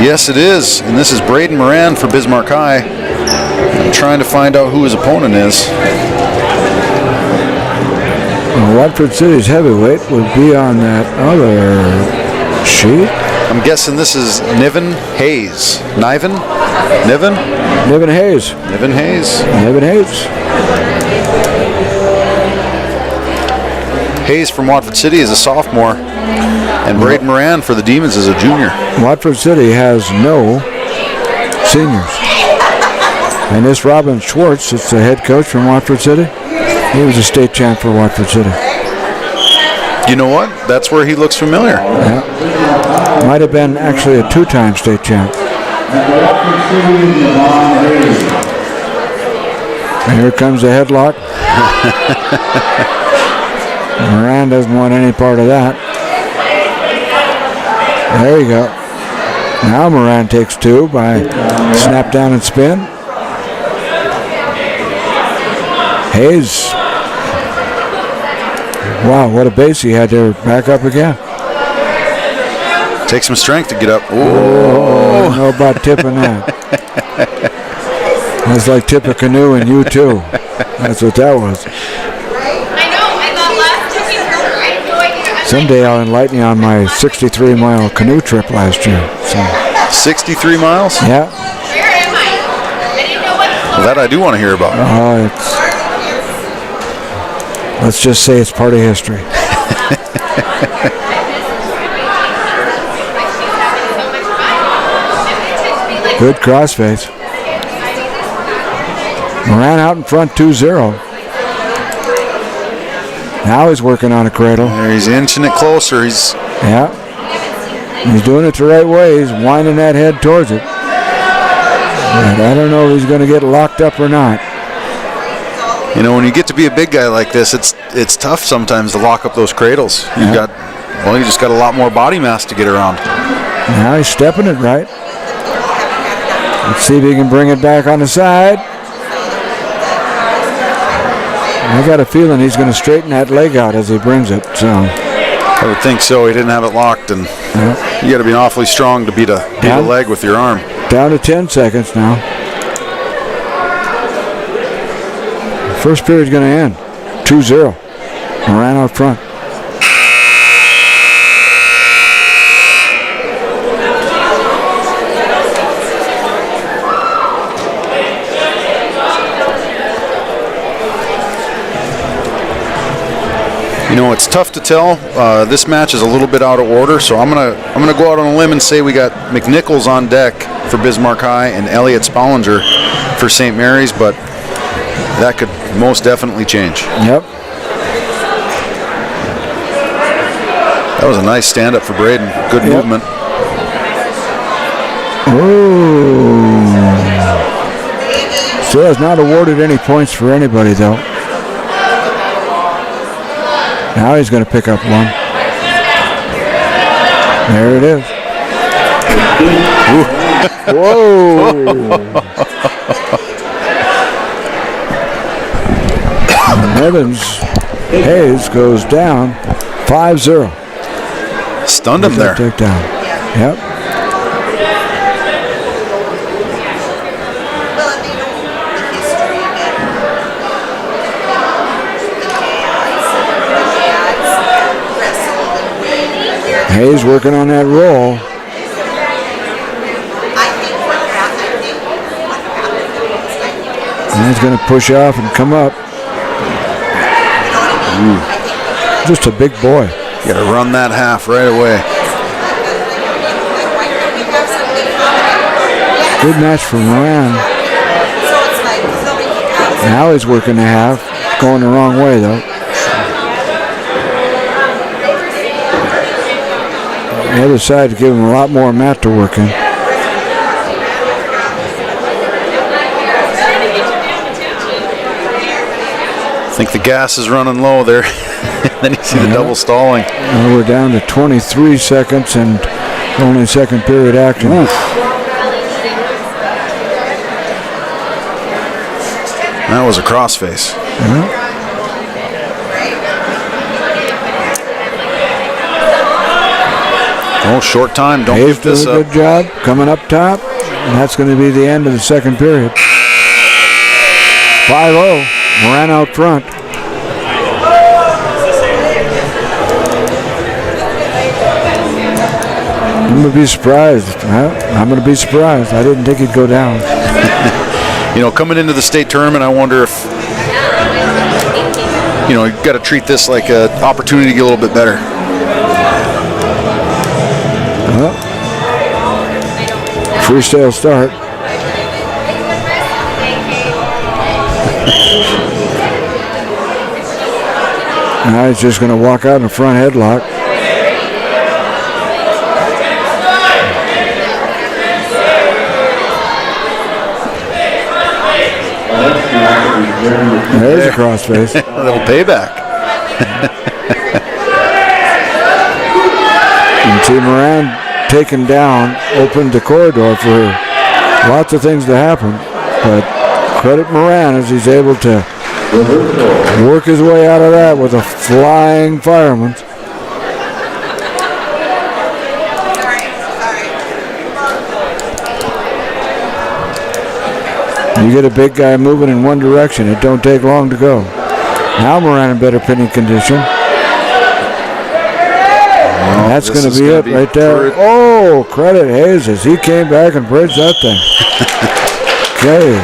Yes, it is. And this is Braden Moran for Bismarck High. I'm trying to find out who his opponent is. Well, Watford City's heavyweight would be on that other sheet. I'm guessing this is Niven Hayes. Niven? Niven? Niven Hayes. Niven Hayes. Niven Hayes. Hayes from Watford City is a sophomore, and Braden Moran for the Demons is a junior. Watford City has no seniors. And this Robin Schwartz is the head coach from Watford City. He was a state champ for Watford City. You know what? That's where he looks familiar. Yeah. Might have been actually a two-time state champ. And here comes the headlock. Moran doesn't want any part of that. There you go. Now Moran takes two by snap down and spin. Hayes. Wow, what a base he had there. Back up again. Takes some strength to get up. Oh, I don't know about tipping that. That's like tip a canoe in U2. That's what that was. Someday I'll enlighten you on my 63-mile canoe trip last year. So. 63 miles? Yeah. Well, that I do want to hear about. Let's just say it's part of history. Good crossface. Moran out in front 2-0. Now he's working on a cradle. There, he's inching it closer. He's doing it the right way. He's winding that head towards it. But I don't know if he's going to get locked up or not. You know, when you get to be a big guy like this, it's tough sometimes to lock up those cradles. You just got a lot more body mass to get around. Now he's stepping it right. Let's see if he can bring it back on the side. I got a feeling he's going to straighten that leg out as he brings it. So I would think so. He didn't have it locked, and you got to be awfully strong to beat a leg with your arm. Down to 10 seconds now. First period's going to end 2-0. Moran out front. You know, it's tough to tell. This match is a little bit out of order, so I'm gonna go out on a limb and say we got McNichols on deck for Bismarck High and Elliott Spollinger for St. Mary's, but that could most definitely change. Yep. That was a nice stand-up for Braden. Good movement. Ooh. Still has not awarded any points for anybody, though. Now he's going to pick up one. There it is. Whoa. Evans Hayes goes down 5-0. Stunned him there. Takedown. Yep. Hayes working on that roll. And he's going to push off and come up. Ooh. Just a big boy. You got to run that half right away. Good match for Moran. Now he's working the half. Going the wrong way, though. The other side to give him a lot more mat to work in. I think the gas is running low there. Then you see the double stalling. Well, we're down to 23 seconds and only second period action. Oof. That was a crossface. Oh, short time. Don't Hayes give this doing a up. good job coming up top. And that's going to be the end of the second period. 5-0. Moran out front. I'm going to be surprised. I'm going to be surprised. I didn't think he'd go down. You know, coming into the state tournament, I wonder if, you know, you've got to treat this like an opportunity to get a little bit better. Freestyle start. Now he's just going to walk out in a front headlock. There's a crossface. A little payback. And see Moran taken down, opened the corridor for lots of things to happen. But credit Moran as he's able to work his way out of that with a flying fireman. You get a big guy moving in one direction, it don't take long to go. Now Moran in better pinning condition. Well, that's going to be it right there. Oh, credit Hayes as he came back and bridged that thing. Okay,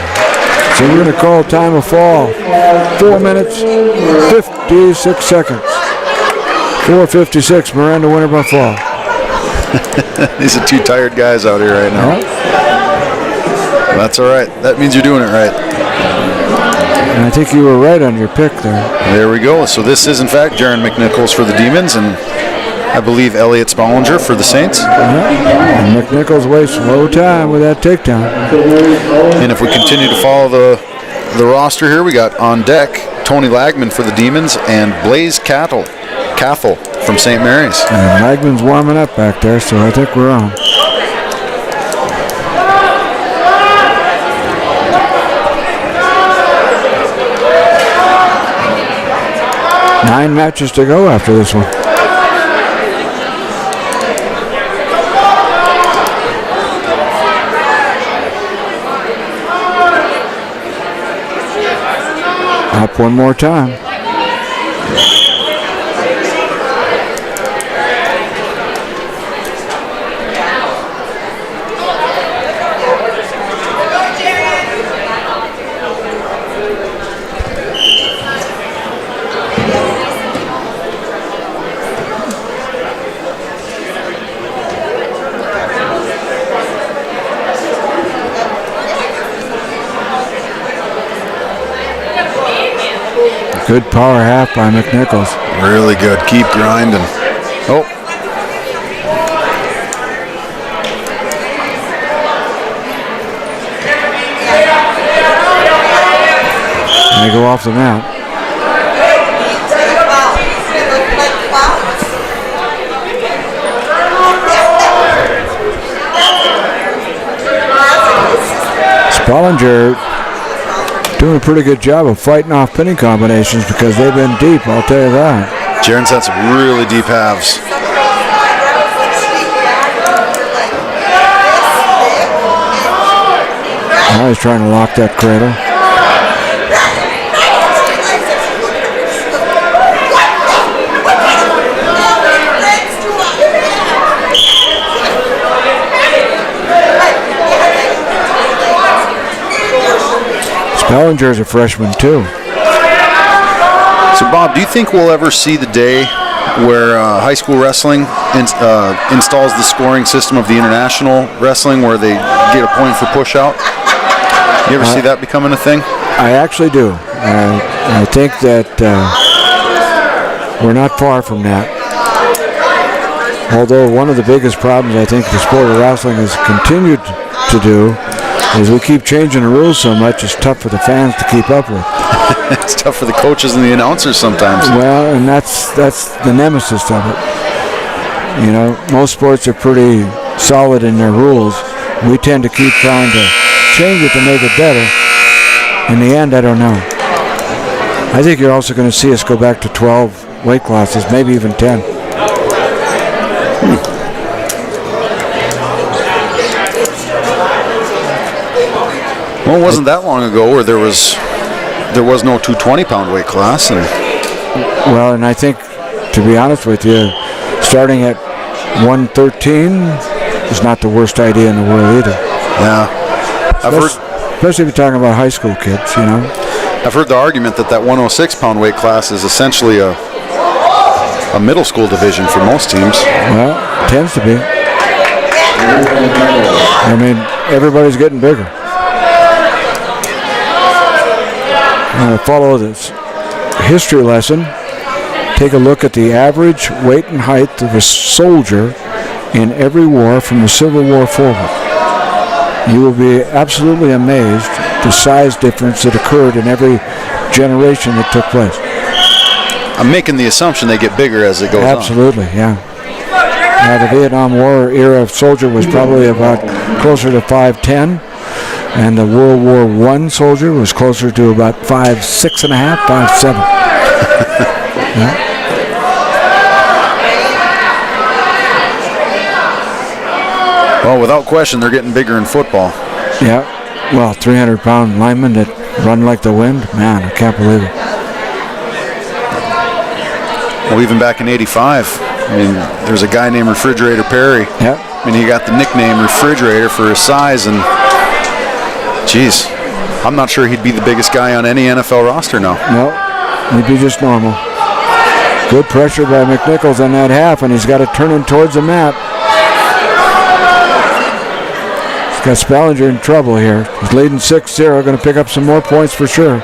so we're going to call time of fall. 4 minutes, 56 seconds. 4:56, Moran the winner by fall. These are two tired guys out here right now. That's all right. That means you're doing it right. And I think you were right on your pick there. There we go. So this is, in fact, Jaren McNichols for the Demons, and I believe Elliott Spollinger for the Saints. And McNichols wastes no time with that takedown. And if we continue to follow the roster here, we got on deck Tony Lagman for the Demons and Blaze Cathell from St. Mary's. And Lagman's warming up back there, so I think we're on. Nine matches to go after this one. Up one more time. Good power half by McNichols. Really good. Keep grinding. Oh. They go off the mat. Spollinger doing a pretty good job of fighting off pinning combinations because they've been deep, I'll tell you that. Jaren's had some really deep halves. Now he's trying to lock that cradle. Spellinger's a freshman too. So Bob, do you think we'll ever see the day where high school wrestling installs the scoring system of the international wrestling where they get a point for push out? You ever see that becoming a thing? I actually do. I think that we're not far from that. Although one of the biggest problems I think the sport of wrestling has continued to do is we keep changing the rules so much, it's tough for the fans to keep up with. It's tough for the coaches and the announcers sometimes. Well, and that's the nemesis of it. You know, most sports are pretty solid in their rules. We tend to keep trying to change it to make it better. In the end, I don't know. I think you're also going to see us go back to 12 weight classes, maybe even 10. Well, it wasn't that long ago where there was no 220-pound weight class, and well, and I think, to be honest with you, starting at 113 is not the worst idea in the world either. Yeah, especially if you're talking about high school kids, you know. I've heard the argument that 106-pound weight class is essentially a middle school division for most teams. Well, it tends to be. I mean, everybody's getting bigger. I'm going to follow this history lesson. Take a look at the average weight and height of a soldier in every war from the Civil War forward. You will be absolutely amazed the size difference that occurred in every generation that took place. I'm making the assumption they get bigger as it goes on. Absolutely, yeah. The Vietnam War era soldier was probably about closer to 5'10", and the World War I soldier was closer to about 5'6 and a half, 5'7". Yeah. Well, without question, they're getting bigger in football. Yeah. Well, 300-pound linemen that run like the wind, man, I can't believe it. Well, even back in '85, I mean, there's a guy named Refrigerator Perry. Yeah. I mean, he got the nickname Refrigerator for his size, and geez, I'm not sure he'd be the biggest guy on any NFL roster now. No, he'd be just normal. Good pressure by McNichols on that half, and he's got it turning towards the mat. He's got Spellinger in trouble here. He's leading 6-0, going to pick up some more points for sure.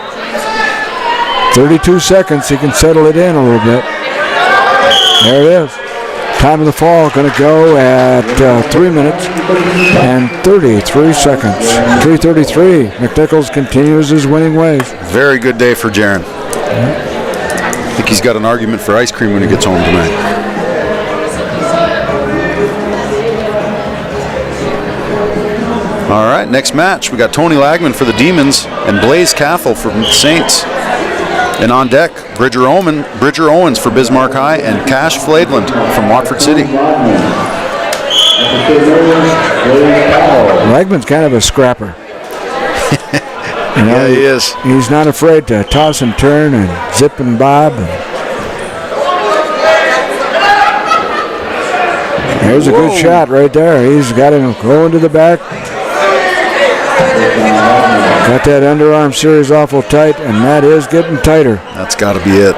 32 seconds, he can settle it in a little bit. There it is. Time of the fall going to go at 3 minutes and 33 seconds. 3:33. McNichols continues his winning ways. Very good day for Jaren. I think he's got an argument for ice cream when he gets home tonight. All right, next match. We got Tony Lagman for the Demons and Blaze Cathell for the Saints. And on deck, Bridger Owens for Bismarck High and Cash Flaidland from Watford City. Lagman's kind of a scrapper. You know, yeah, he is. He's not afraid to toss and turn and zip and bob. There's a good shot right there. He's got him going to the back. Got that underarm series awful tight, and that is getting tighter. That's got to be it.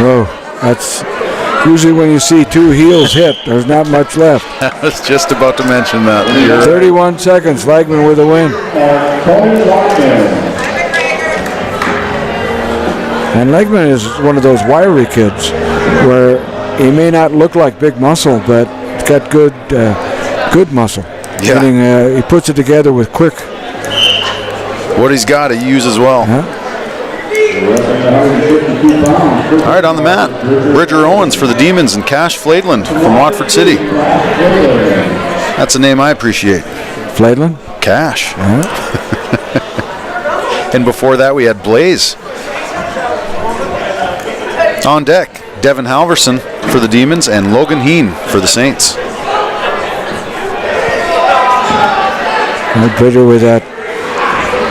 Oh, that's usually when you see two heels hit, there's not much left. I was just about to mention that. 31 seconds, Lagman with a win. And Lagman is one of those wiry kids where he may not look like big muscle, but he's got good muscle. Yeah. Meaning, he puts it together with quick. What he's got, he uses well. Huh? All right, on the mat, Bridger Owens for the Demons and Cash Flaidland from Watford City. That's a name I appreciate. Flaidland? Cash. Yeah. And before that, we had Blaze. On deck, Devin Halverson for the Demons and Logan Heen for the Saints. Bridger with that.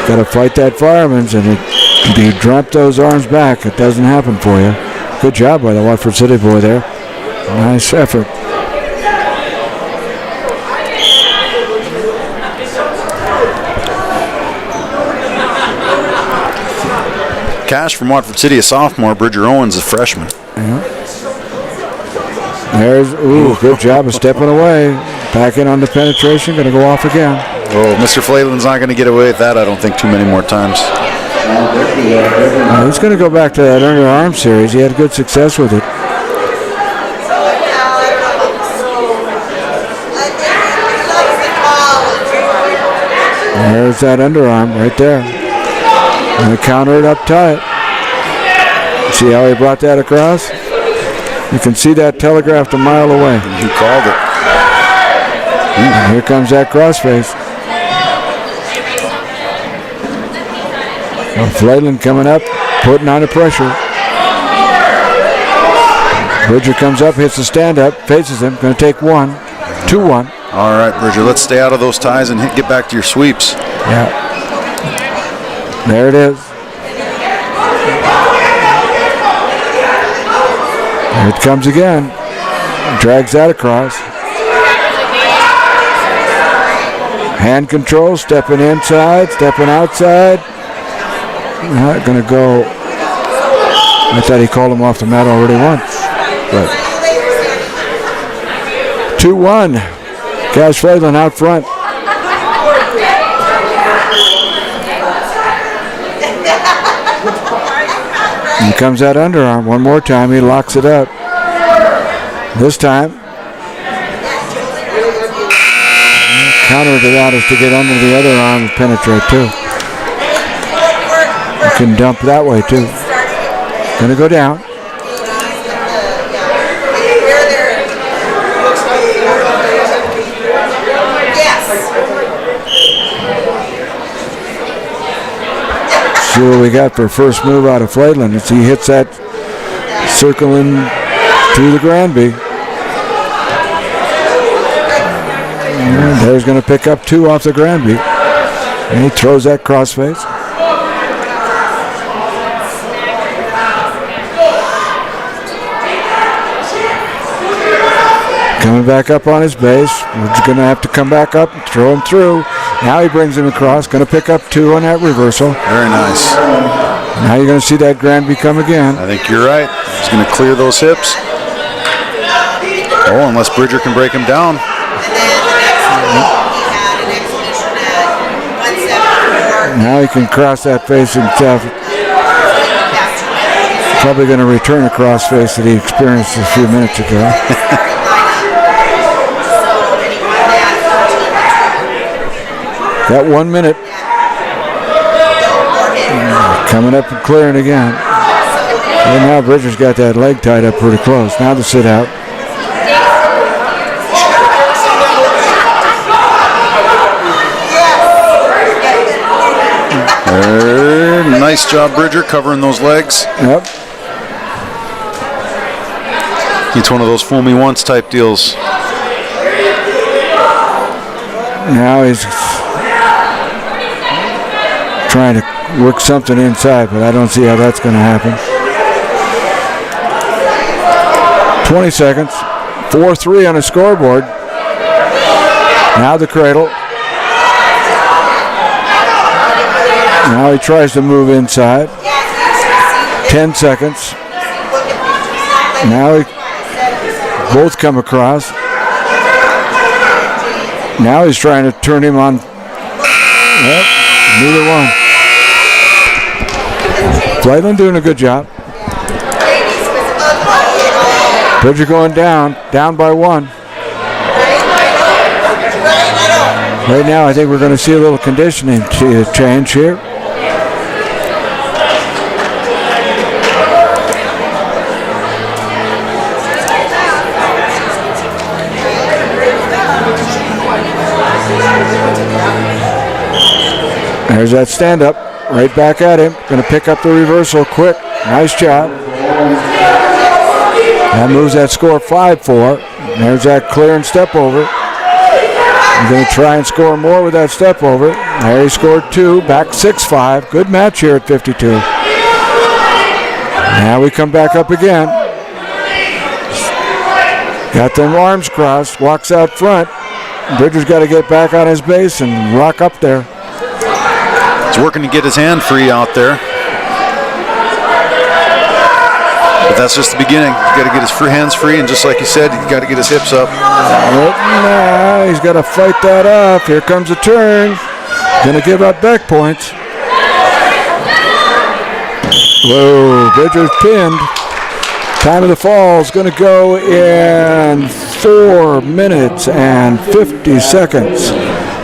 Got to fight that fireman's, and you drop those arms back. It doesn't happen for you. Good job by the Watford City boy there. Nice effort. Cash from Watford City, a sophomore. Bridger Owens, a freshman. Yeah. There's, good job of stepping away. Back in on the penetration, going to go off again. Oh, Mr. Flayland's not going to get away with that, I don't think, too many more times. He's going to go back to that underarm series. He had good success with it. There's that underarm right there. And counter it up tight. See how he brought that across? You can see that telegraphed a mile away. He called it. And here comes that crossface. Flayland coming up, putting on the pressure. Bridger comes up, hits the stand-up, faces him, going to take 1, 2-1. All right, Bridger, let's stay out of those ties and get back to your sweeps. Yeah. There it is. Here it comes again. Drags that across. Hand control, stepping inside, stepping outside. Not going to go. I thought he called him off the mat already once. But 2-1. Cash Flayland out front. Here comes that underarm. One more time. He locks it up. This time. Counter to that is to get under the other arm and penetrate too. You can dump that way too. Gonna go down. See what we got for first move out of Flayland as he hits that circling to the Granby. And there's going to pick up 2 off the Granby. And he throws that crossface. Coming back up on his base. We're just going to have to come back up and throw him through. Now he brings him across. Going to pick up 2 on that reversal. Very nice. Now you're going to see that Granby come again. I think you're right. He's going to clear those hips. Oh, unless Bridger can break him down. Now he can cross that face himself. Probably going to return a crossface that he experienced a few minutes ago. Got 1 minute. Coming up and clearing again. And now Bridger's got that leg tied up pretty close. Now the sit out. Nice job, Bridger, covering those legs. Yep. It's one of those fool me once type deals. Now he's trying to work something inside, but I don't see how that's going to happen. 20 seconds. 4-3 on a scoreboard. Now the cradle. Now he tries to move inside. 10 seconds. Now both come across. Now he's trying to turn him on. Yep, neither one. Flightland doing a good job. Bridger going down by 1. Right now, I think we're going to see a little conditioning change here. There's that stand-up, right back at him. Going to pick up the reversal quick. Nice job. That moves that score 5-4. There's that clear and step over. I'm going to try and score more with that step over. There he scored 2, back 6-5. Good match here at 52. Now we come back up again. Got them arms crossed, walks out front. Bridger's got to get back on his base and rock up there. He's working to get his hand free out there. But that's just the beginning. He's got to get his hands free, and just like you said, he's got to get his hips up. Now he's got to fight that off. Here comes a turn. Going to give up back points. Whoa, Bridger's pinned. Time of the fall is going to go in 4 minutes and 50 seconds.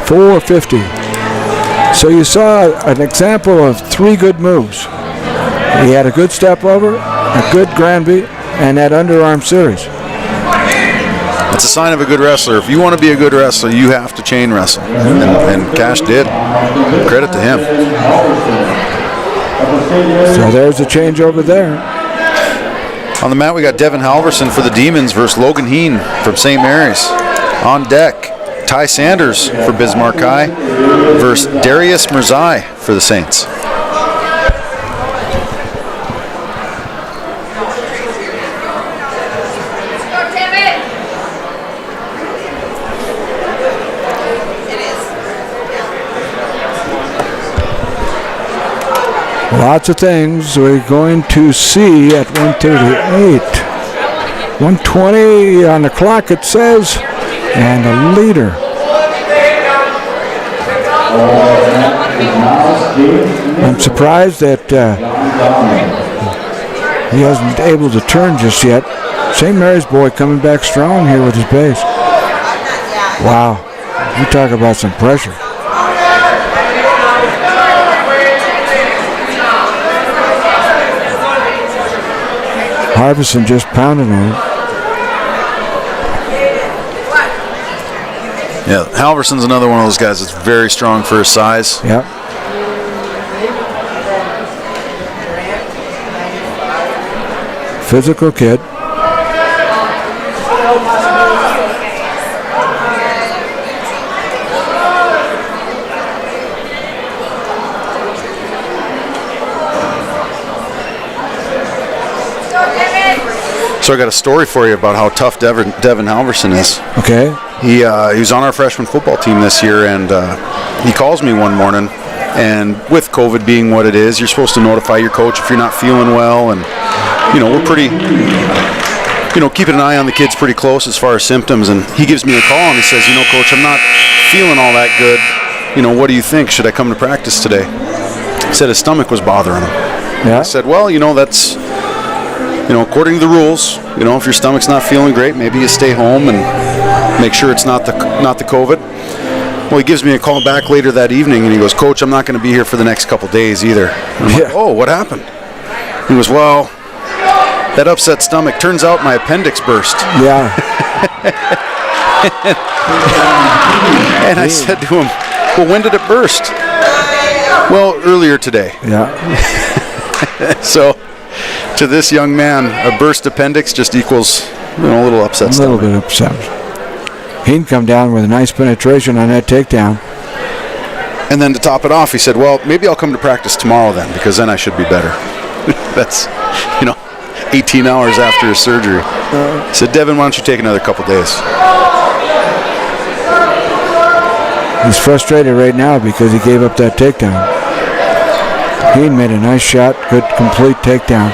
4:50. So you saw an example of 3 good moves. He had a good step over, a good Granby, and that underarm series. That's a sign of a good wrestler. If you want to be a good wrestler, you have to chain wrestle. And Cash did. Credit to him. So there's a change over there. On the mat, we got Devin Halverson for the Demons versus Logan Heen from St. Mary's. On deck, Ty Sanders for Bismarck High versus Darius Merzai for the Saints. Lots of things we're going to see at 1:38. 1:20 on the clock, it says, and a leader. I'm surprised that he hasn't able to turn just yet. St. Mary's boy coming back strong here with his base. Wow, you talk about some pressure. Harveston just pounding on it. Yeah, Halverson's another one of those guys that's very strong for his size. Yep. Physical kid. So I got a story for you about how tough Devin Halverson is. Okay. He was on our freshman football team this year, and he calls me one morning. And with COVID being what it is, you're supposed to notify your coach if you're not feeling well. And we're pretty, keeping an eye on the kids pretty close as far as symptoms. And he gives me a call and he says, Coach, I'm not feeling all that good. What do you think? Should I come to practice today? He said his stomach was bothering him. Yeah. I said, well, that's. According to the rules, if your stomach's not feeling great, maybe you stay home and make sure it's not the COVID. Well, he gives me a call back later that evening, and he goes, Coach, I'm not going to be here for the next couple days either. And I'm like, oh, what happened? He goes, well, that upset stomach. Turns out my appendix burst. Yeah. And I said to him, well, when did it burst? Well, earlier today. Yeah. So, to this young man, a burst appendix just equals a little upset stomach. A little bit upset. He can come down with a nice penetration on that takedown. And then to top it off, he said, well, maybe I'll come to practice tomorrow then, because then I should be better. That's, 18 hours after his surgery. He said, Devin, why don't you take another couple days? He's frustrated right now because he gave up that takedown. He made a nice shot, good complete takedown.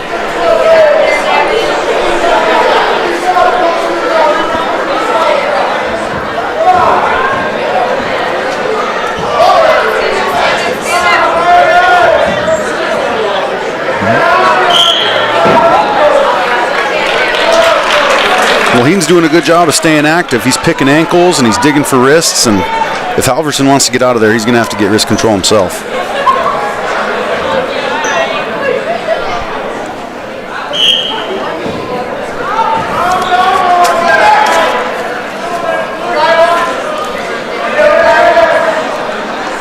Heen's doing a good job of staying active. He's picking ankles and he's digging for wrists. And if Halverson wants to get out of there, he's going to have to get wrist control himself.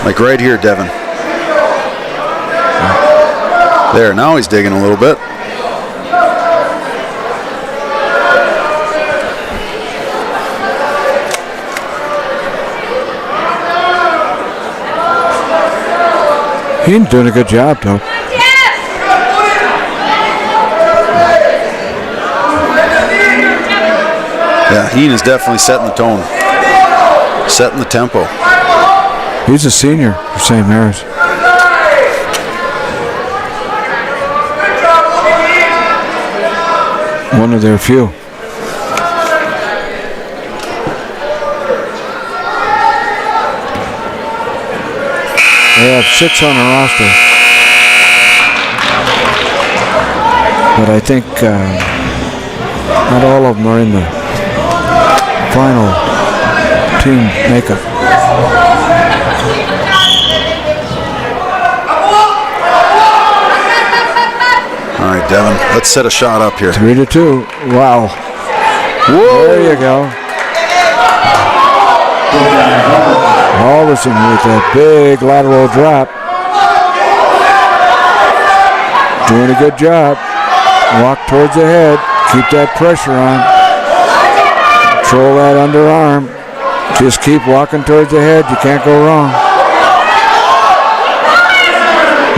Like right here, Devin. There, now he's digging a little bit. He's doing a good job, though. Yeah, Heen is definitely setting the tone, setting the tempo. He's a senior for St. Mary's. One of their few. They have 6 on the roster. But I think not all of them are in the final team makeup. All right, Devin, let's set a shot up here. 3-2. Wow. Whoa. There you go. Halverson with a big lateral drop. Doing a good job. Walk towards the head. Keep that pressure on. Control that underarm. Just keep walking towards the head. You can't go wrong.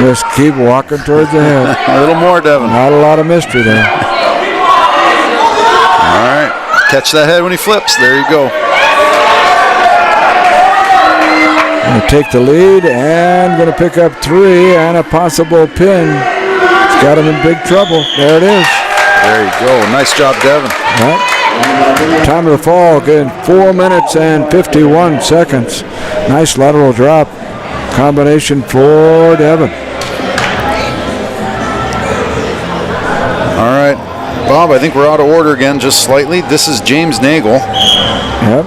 Just keep walking towards the head. A little more, Devin. Not a lot of mystery there. All right. Catch that head when he flips. There you go. Going to take the lead and going to pick up 3 and a possible pin. It's got him in big trouble. There it is. There you go. Nice job, Devin. Right. Time of the fall, again, 4 minutes and 51 seconds. Nice lateral drop. Combination for Devin. All right. Bob, I think we're out of order again, just slightly. This is James Nagle. Yep.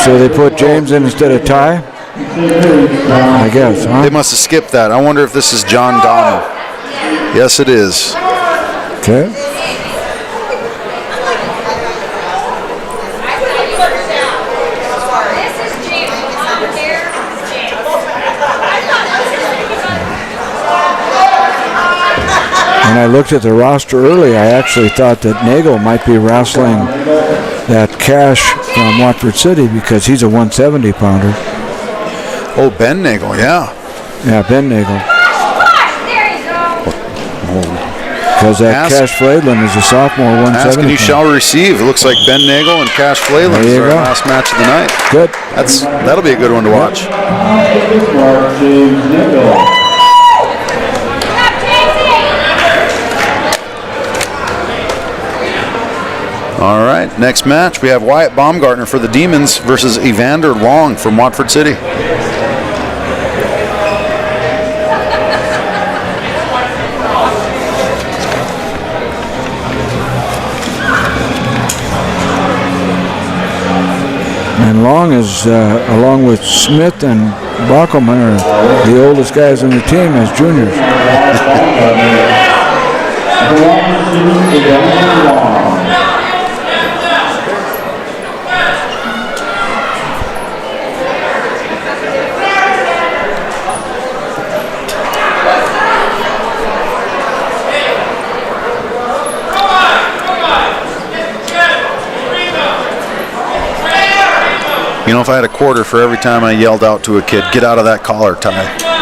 So they put James in instead of Ty? I guess, huh? They must have skipped that. I wonder if this is John Donnell. Yes, it is. Okay. When I looked at the roster early, I actually thought that Nagle might be wrestling that Cash from Watford City because he's a 170-pounder. Oh, Ben Nagle, yeah. Yeah, Ben Nagle. Because that Cash Fladlin is a sophomore 170. Ask and you shall receive. It looks like Ben Nagle and Cash Flayland is our last match of the night. Good. That'll be a good one to watch. All right, next match we have Wyatt Baumgartner for the Demons versus Evander Long from Watford City. And Long is, along with Smith and Bockelman, are the oldest guys on the team as juniors. You know, if I had a quarter for every time I yelled out to a kid, get out of that collar tie,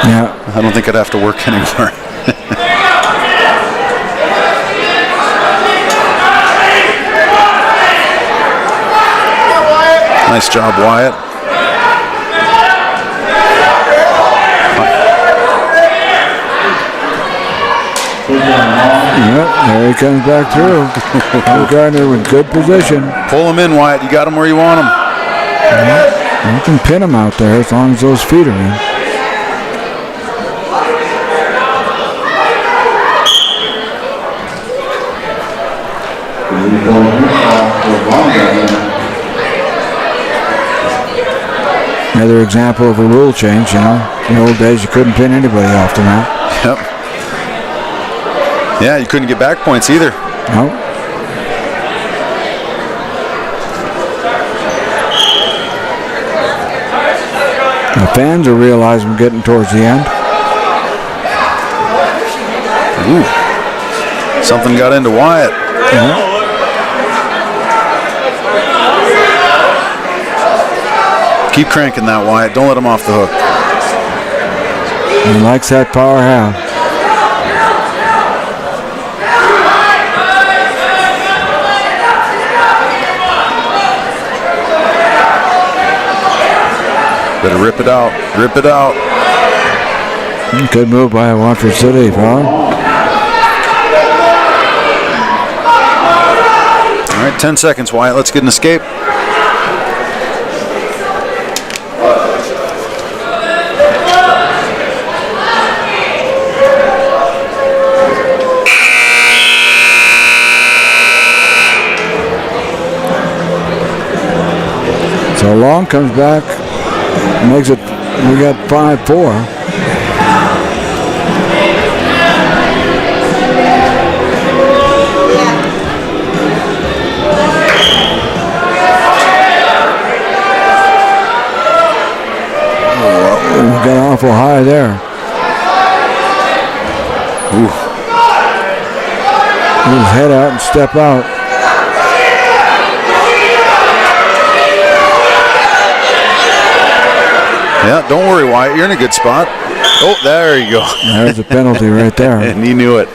Yeah. I don't think I'd have to work anymore. Nice job, Wyatt. Yep, there he comes back through. Baumgartner with good position. Pull him in, Wyatt. You got him where you want him. You can pin him out there as long as those feet are in. Another example of a rule change, you know. In the old days, you couldn't pin anybody off the mat. Yep. Yeah, you couldn't get back points either. No. The fans are realizing we're getting towards the end. Ooh. Something got into Wyatt. Keep cranking that, Wyatt. Don't let him off the hook. He likes that power half. Better rip it out. Rip it out. Good move by Watford City, Paul. All right, 10 seconds, Wyatt. Let's get an escape. So Long comes back, makes it, we got 5-4. Got awful high there. Ooh. Get his head out and step out. Yeah, don't worry, Wyatt. You're in a good spot. Oh, there you go. There's a penalty right there. And he knew it.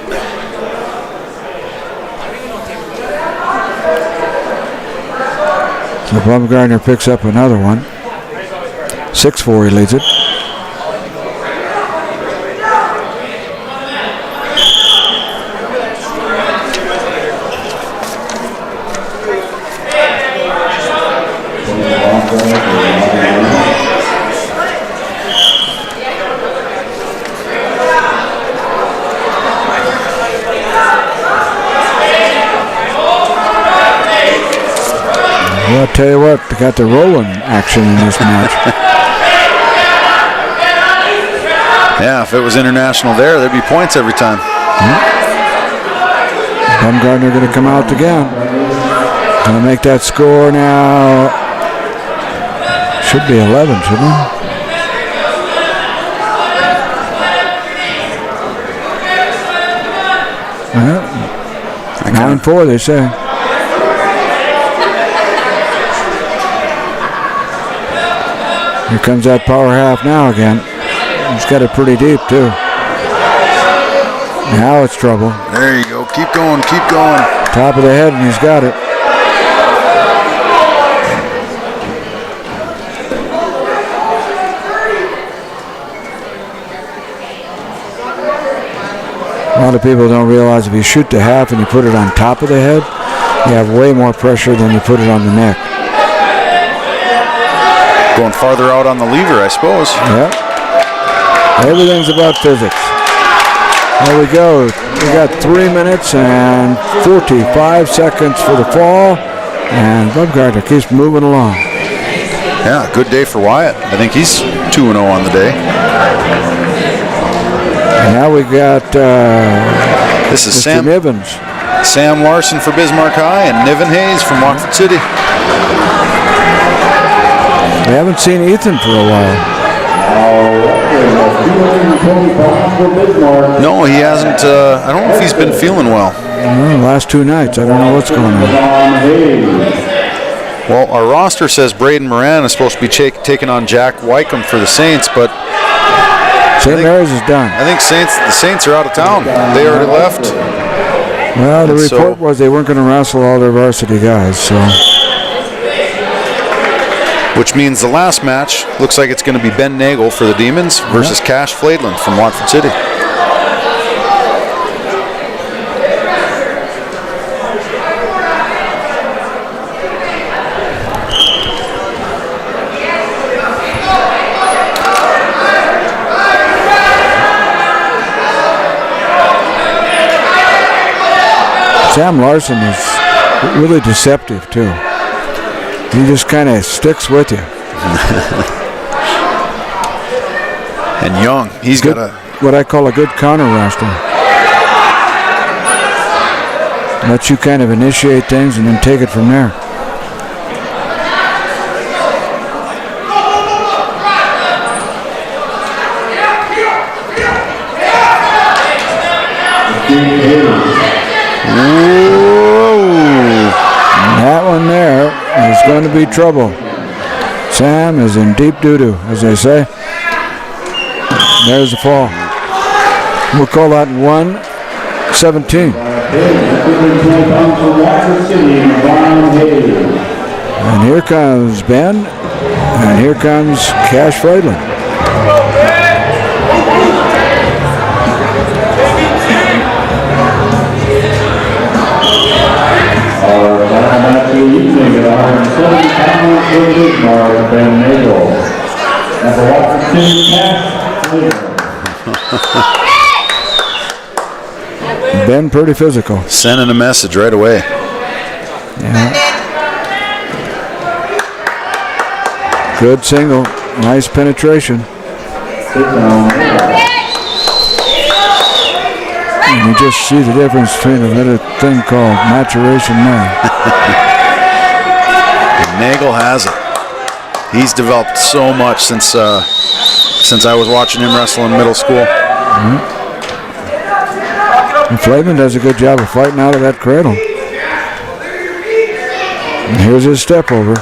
So Baumgartner picks up another one. 6-4, he leads it. Well, I'll tell you what, they got the rolling action in this match. Yeah, if it was international there'd be points every time. Baumgartner going to come out again. Going to make that score now. Should be 11, shouldn't it? Well, 9-4, they say. Here comes that power half now again. He's got it pretty deep, too. Now it's trouble. There you go. Keep going. Keep going. Top of the head, and he's got it. A lot of people don't realize if you shoot the half and you put it on top of the head, you have way more pressure than you put it on the neck. Going farther out on the lever, I suppose. Yeah. Everything's about physics. There we go. We got 3 minutes and 45 seconds for the fall, and Baumgartner keeps moving along. Yeah, good day for Wyatt. I think he's 2-0 on the day. And now we got This is Mr. Nivens. Sam Larson for Bismarck High and Niven Hayes from Watford City. We haven't seen Ethan for a while. No, he hasn't. I don't know if he's been feeling well. Last 2 nights, I don't know what's going on. Well, our roster says Braden Moran is supposed to be taking on Jack Wycombe for the Saints, but St. Mary's is done. I think the Saints are out of town. They already left. Well, the report was they weren't going to wrestle all their varsity guys, so. Which means the last match looks like it's going to be Ben Nagle for the Demons versus Cash Flaidland from Watford City. Sam Larson is really deceptive, too. He just kind of sticks with you. And Young, he's good, got what I call a good counter wrestler. Let you kind of initiate things and then take it from there. That one there is going to be trouble. Sam is in deep doo-doo, as they say. There's the fall. We'll call that 1-17. And here comes Ben, and here comes Cash Friedland. Our final match of the evening at 170 pounds for Bismarck, Ben Nagle. And for Watford City, Cash Friedland. Ben pretty physical. sending a message right away. Yeah. Good single. Nice penetration. And you just see the difference between a little thing called maturation now. Nagle has it. He's developed so much since I was watching him wrestle in middle school. Mm-hmm. And Flavin does a good job of fighting out of that cradle. And here's his step over.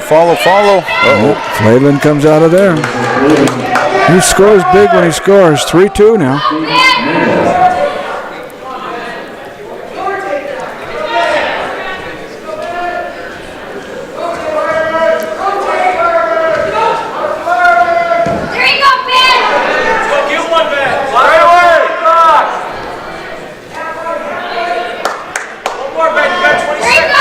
Follow. Uh-oh. Flavin comes out of there. He scores big when he scores. 3-2 now.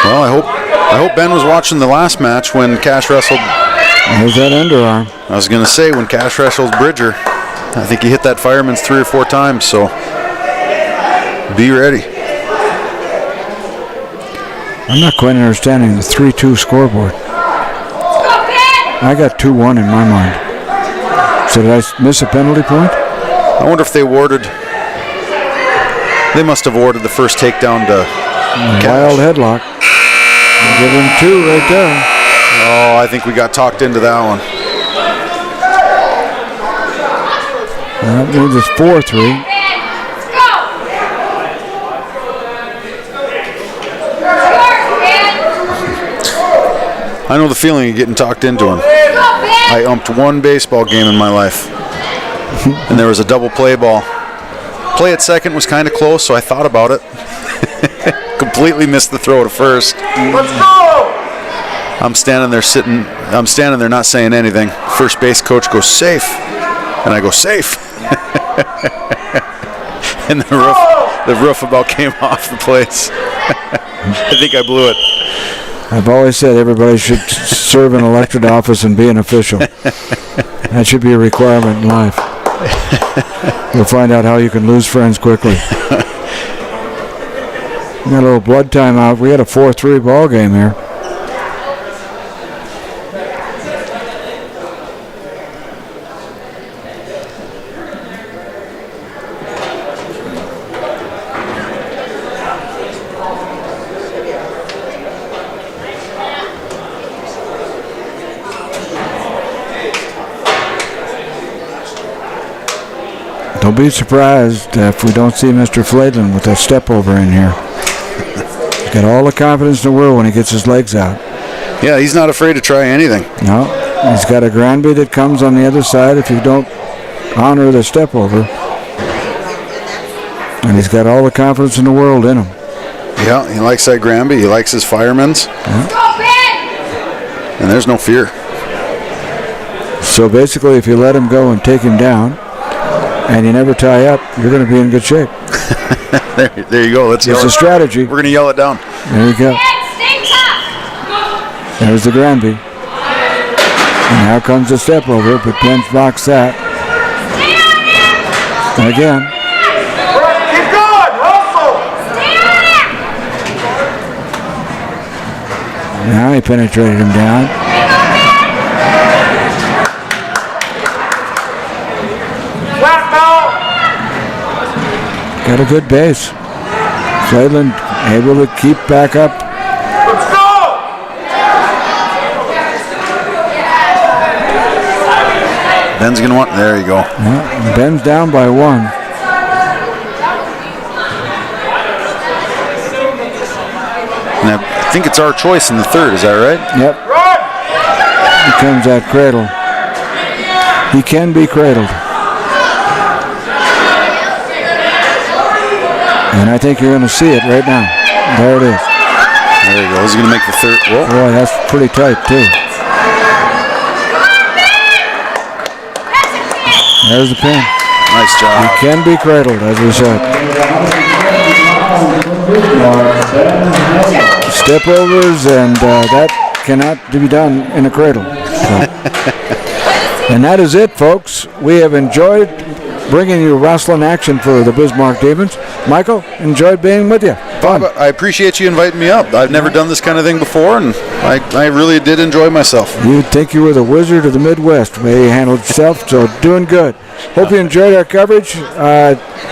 Well, I hope Ben was watching the last match when Cash wrestled. There's that underarm. I was going to say, when Cash wrestled Bridger, I think he hit that fireman's 3 or 4 times, so be ready. I'm not quite understanding the 3-2 scoreboard. I got 2-1 in my mind. So did I miss a penalty point? I wonder if they awarded. They must have awarded the first takedown to Cash. Wild headlock. Give him 2 right there. Oh, I think we got talked into that one. That means it's 4-3. I know the feeling of getting talked into him. I umped 1 baseball game in my life, and there was a double play ball. Play at second was kind of close, so I thought about it. Completely missed the throw to first. Let's go! I'm standing there not saying anything. First base coach goes, safe. And I go, safe. And the roof about came off the place. I think I blew it. I've always said everybody should serve an elected office and be an official. That should be a requirement in life. You'll find out how you can lose friends quickly. We got a little blood time out. We had a 4-3 ball game here. Don't be surprised if we don't see Mr. Fladen with that step over in here. He's got all the confidence in the world when he gets his legs out. Yeah, he's not afraid to try anything. No, he's got a Granby that comes on the other side if you don't honor the step over. And he's got all the confidence in the world in him. Yeah, he likes that Granby. He likes his firemen's. And there's no fear. So basically, if you let him go and take him down, and you never tie up, you're going to be in good shape. there you go. It's a strategy. We're going to yell it down. There you go. There's the Granby. And now comes the step over, but Bench blocks that. And again. Keep going, hustle! Now he penetrated him down. Got a good base. Flayland able to keep back up. Let's go! Ben's going to want, there you go. Yeah, Ben's down by 1. And I think it's our choice in the third, is that right? Yep. Here comes that cradle. He can be cradled. And I think you're going to see it right now. There it is. There you go. He's going to make the third. Whoa. Boy, that's pretty tight, too. There's the pin. Nice job. He can be cradled, as we said. Step overs, and that cannot be done in a cradle. So. And that is it, folks. We have enjoyed bringing you wrestling action for the Bismarck Demons. Michael, enjoyed being with you. Fun. Bob, I appreciate you inviting me up. I've never done this kind of thing before, and I really did enjoy myself. You'd think you were the wizard of the Midwest, the way you handled yourself, so doing good. Hope you enjoyed our coverage.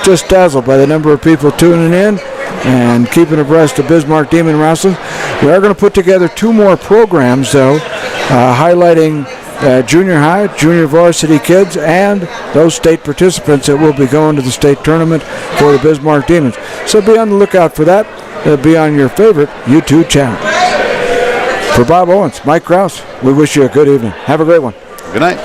Just dazzled by the number of people tuning in and keeping abreast of Bismarck Demon Wrestling. We are going to put together 2 more programs, though, highlighting junior high, junior varsity kids, and those state participants that will be going to the state tournament for the Bismarck Demons. So be on the lookout for that. It'll be on your favorite YouTube channel. For Bob Owens, Mike Krause, we wish you a good evening. Have a great one. Good night.